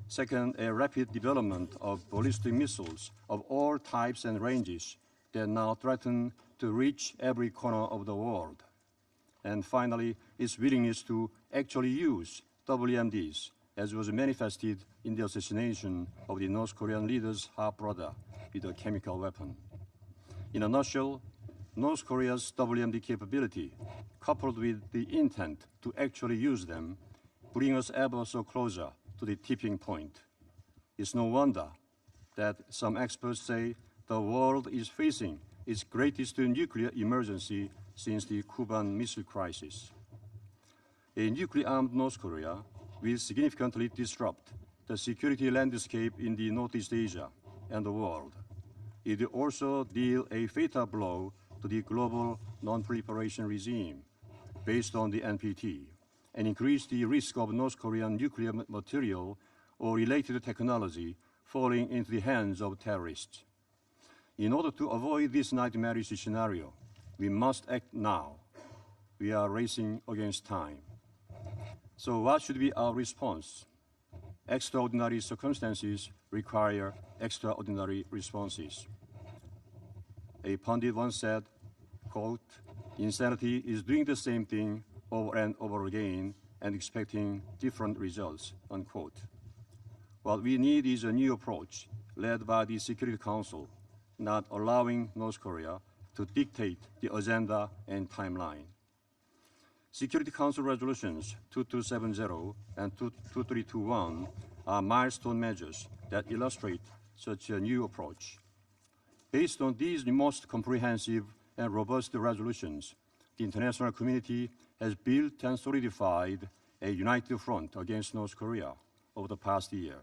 Second, a rapid development of ballistic missiles of all types and ranges that now threaten to reach every corner of the world. And finally, its willingness to actually use WMDs, as was manifested in the assassination of the North Korean leader's half-brother with a chemical weapon. In a nutshell, North Korea's WMD capability, coupled with the intent to actually use them, bring us ever so closer to the tipping point. It's no wonder that some experts say the world is facing its greatest nuclear emergency since the Cuban Missile Crisis. A nuclear-armed North Korea will significantly disrupt the security landscape in the Northeast Asia and the world. It will also deal a fatal blow to the global non-proliferation regime based on the NPT and increase the risk of North Korean nuclear material or related technology falling into the hands of terrorists. In order to avoid this nightmarish scenario, we must act now. We are racing against time. So what should be our response? Extraordinary circumstances require extraordinary responses. A pundit once said, quote, "Insanity is doing the same thing over and over again and expecting different results," unquote. What we need is a new approach led by the Security Council, not allowing North Korea to dictate the agenda and timeline. Security Council resolutions 2270 and 2321 are milestone measures that illustrate such a new approach. Based on these most comprehensive and robust resolutions, the international community has built and solidified a united front against North Korea over the past year.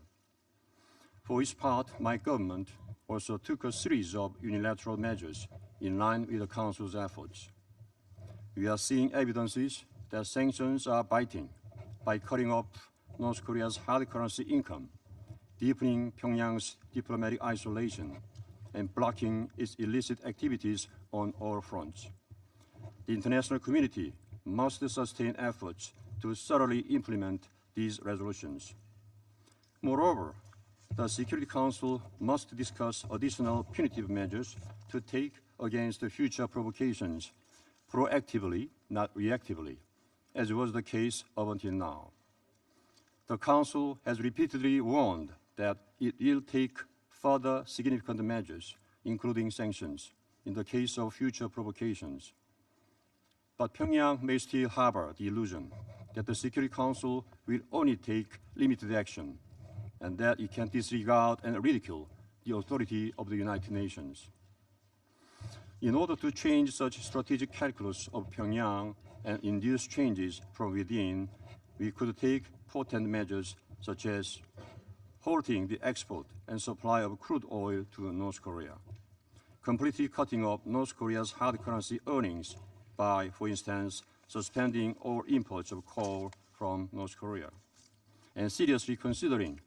For its part, my government also took a series of unilateral measures in line with the Council's efforts. We are seeing evidences that sanctions are biting by cutting off North Korea's hard currency income, deepening Pyongyang's diplomatic isolation, and blocking its illicit activities on all fronts. The international community must sustain efforts to thoroughly implement these resolutions. Moreover, the Security Council must discuss additional punitive measures to take against the future provocations proactively, not reactively, as was the case up until now. The Council has repeatedly warned that it will take further significant measures, including sanctions, in the case of future provocations. But Pyongyang may still harbor the illusion that the Security Council will only take limited action and that it can disregard and ridicule the authority of the United Nations. In order to change such strategic calculus of Pyongyang and induce changes from within, we could take potent measures such as halting the export and supply of crude oil to North Korea, completely cutting off North Korea's hard currency earnings by, for instance, suspending all imports of coal from North Korea, and seriously considering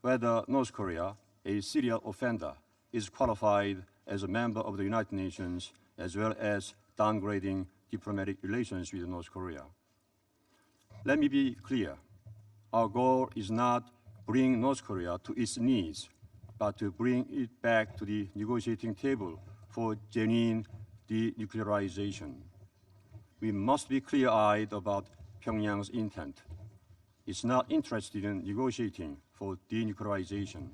whether North Korea, a serial offender, is qualified as a member of the United Nations, as well as downgrading diplomatic relations with North Korea. Let me be clear. Our goal is not bring North Korea to its knees, but to bring it back to the negotiating table for genuine denuclearization. We must be clear-eyed about Pyongyang's intent. It's not interested in negotiating for denuclearization.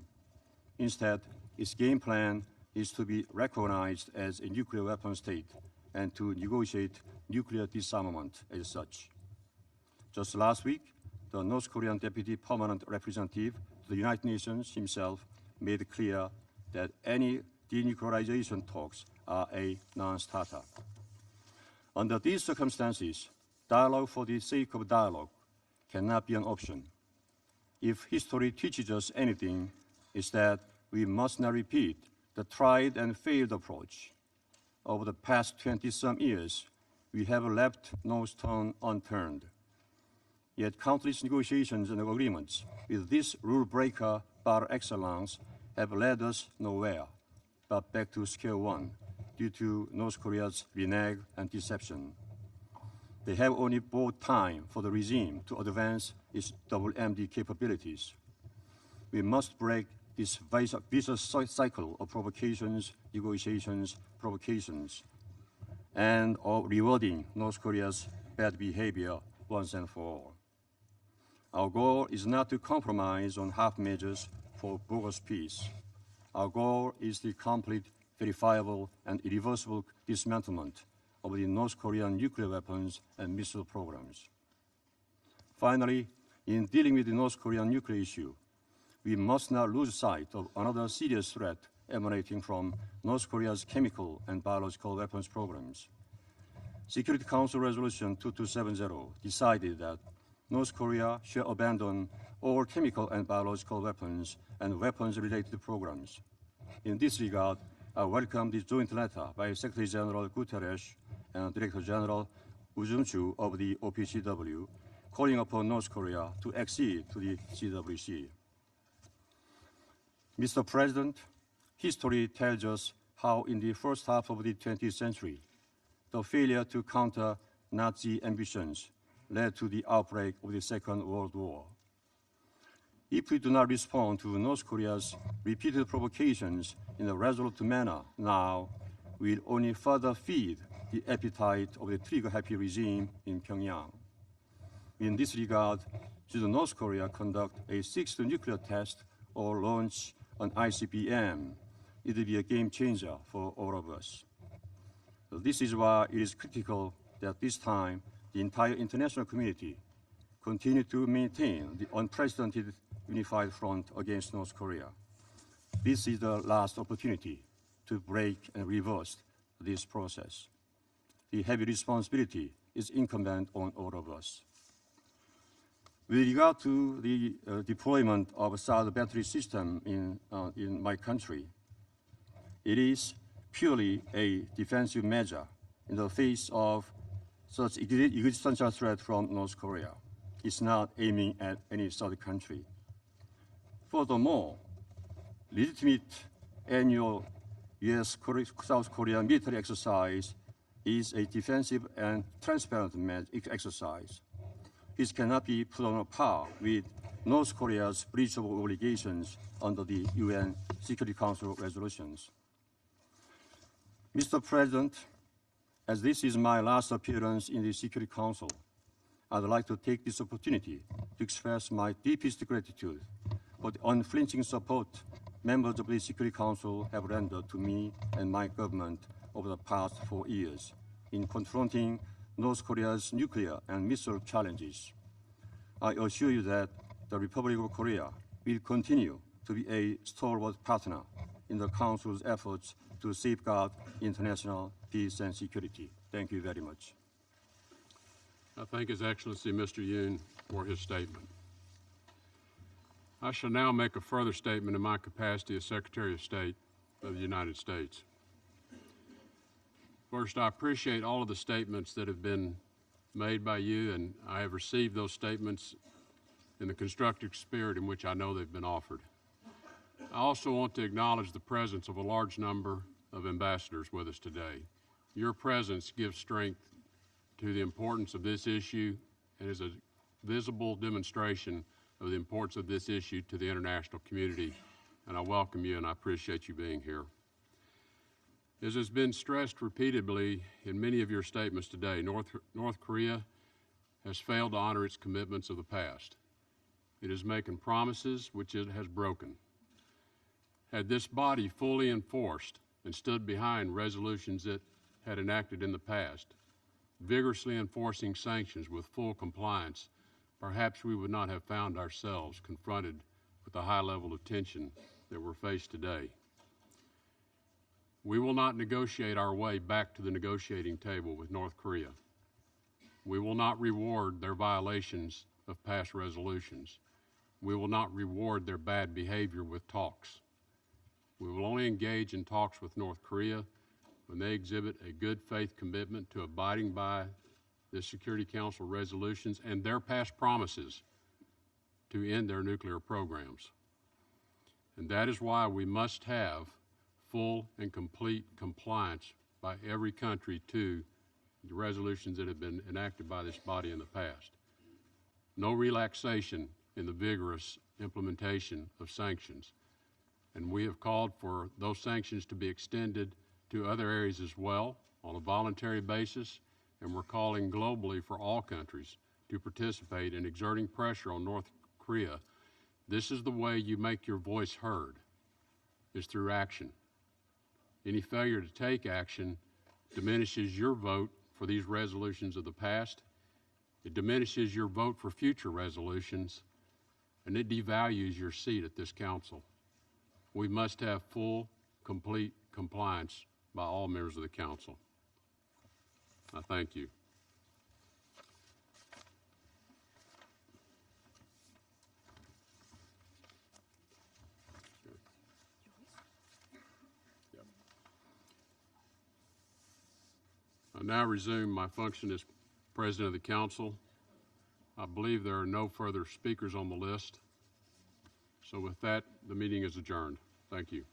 Instead, its game plan is to be recognized as a nuclear weapon state and to negotiate nuclear disarmament as such. Just last week, the North Korean Deputy Permanent Representative to the United Nations himself made clear that any denuclearization talks are a non-starter. Under these circumstances, dialogue for the sake of dialogue cannot be an option. If history teaches us anything, it's that we must not repeat the tried and failed approach. Over the past 20-some years, we have left no stone unturned. Yet countless negotiations and agreements with this rule breaker par excellence have led us nowhere, but back to square one due to North Korea's renege and deception. They have only bought time for the regime to advance its double-MD capabilities. We must break this vicious cycle of provocations, negotiations, provocations, and of rewarding North Korea's bad behavior once and for all. Our goal is not to compromise on half measures for bogus peace. Our goal is the complete, verifiable, and irreversible dismantlement of the North Korean nuclear weapons and missile programs. Finally, in dealing with the North Korean nuclear issue, we must not lose sight of another serious threat emanating from North Korea's chemical and biological weapons programs. Security Council Resolution 2270 decided that North Korea should abandon all chemical and biological weapons and weapons-related programs. In this regard, I welcome the joint letter by Secretary General Guterres and Director General Uzumchu of the OPCW, calling upon North Korea to accede to the CWC. Mr. President, history tells us how in the first half of the 20th century, the failure to counter Nazi ambitions led to the outbreak of the Second World War. If we do not respond to North Korea's repeated provocations in a resolute manner now, we'll only further feed the appetite of the trigger-happy regime in Pyongyang. In this regard, should North Korea conduct a sixth nuclear test or launch an ICBM, it will be a game changer for all of us. This is why it is critical that this time the entire international community continue to maintain the unprecedented unified front against North Korea. This is the last opportunity to break and reverse this process. The heavy responsibility is incumbent on all of us. With regard to the deployment of a SAD battery system in my country, it is purely a defensive measure in the face of such existential threat from North Korea. It's not aiming at any third country. Furthermore, legitimate annual U.S.-South Korea military exercise is a defensive and transparent exercise. This cannot be put on a par with North Korea's breach of obligations under the UN Security Council resolutions. Mr. President, as this is my last appearance in the Security Council, I'd like to take this opportunity to express my deepest gratitude for the unflinching support members of the Security Council have rendered to me and my government over the past 4 years in confronting North Korea's nuclear and missile challenges. I assure you that the Republic of Korea will continue to be a stalwart partner in the Council's efforts to safeguard international peace and security. Thank you very much. I thank His Excellency Mr. Yoon for his statement. I shall now make a further statement in my capacity as Secretary of State of the United States. First, I appreciate all of the statements that have been made by you, and I have received those statements in the constructive spirit in which I know they've been offered. I also want to acknowledge the presence of a large number of ambassadors with us today. Your presence gives strength to the importance of this issue and is a visible demonstration of the importance of this issue to the international community, and I welcome you and I appreciate you being here. As has been stressed repeatedly in many of your statements today, North Korea has failed to honor its commitments of the past. It is making promises which it has broken. Had this body fully enforced and stood behind resolutions it had enacted in the past, vigorously enforcing sanctions with full compliance perhaps we would not have found ourselves confronted with the high level of tension that we're faced today. We will not negotiate our way back to the negotiating table with North Korea. We will not reward their violations of past resolutions. We will not reward their bad behavior with talks. We will only engage in talks with North Korea when they exhibit a good faith commitment to abiding by the Security Council resolutions and their past promises to end their nuclear programs. And that is why we must have full and complete compliance by every country to the resolutions that have been enacted by this body in the past. No relaxation in the vigorous implementation of sanctions. And we have called for those sanctions to be extended to other areas as well on a voluntary basis, and we're calling globally for all countries to participate in exerting pressure on North Korea. This is the way you make your voice heard, is through action. Any failure to take action diminishes your vote for these resolutions of the past, it diminishes your vote for future resolutions, and it devalues your seat at this council. We must have full, complete compliance by all members of the council. I thank you. I now resume my function as President of the Council. I believe there are no further speakers on the list. So with that, the meeting is adjourned. Thank you.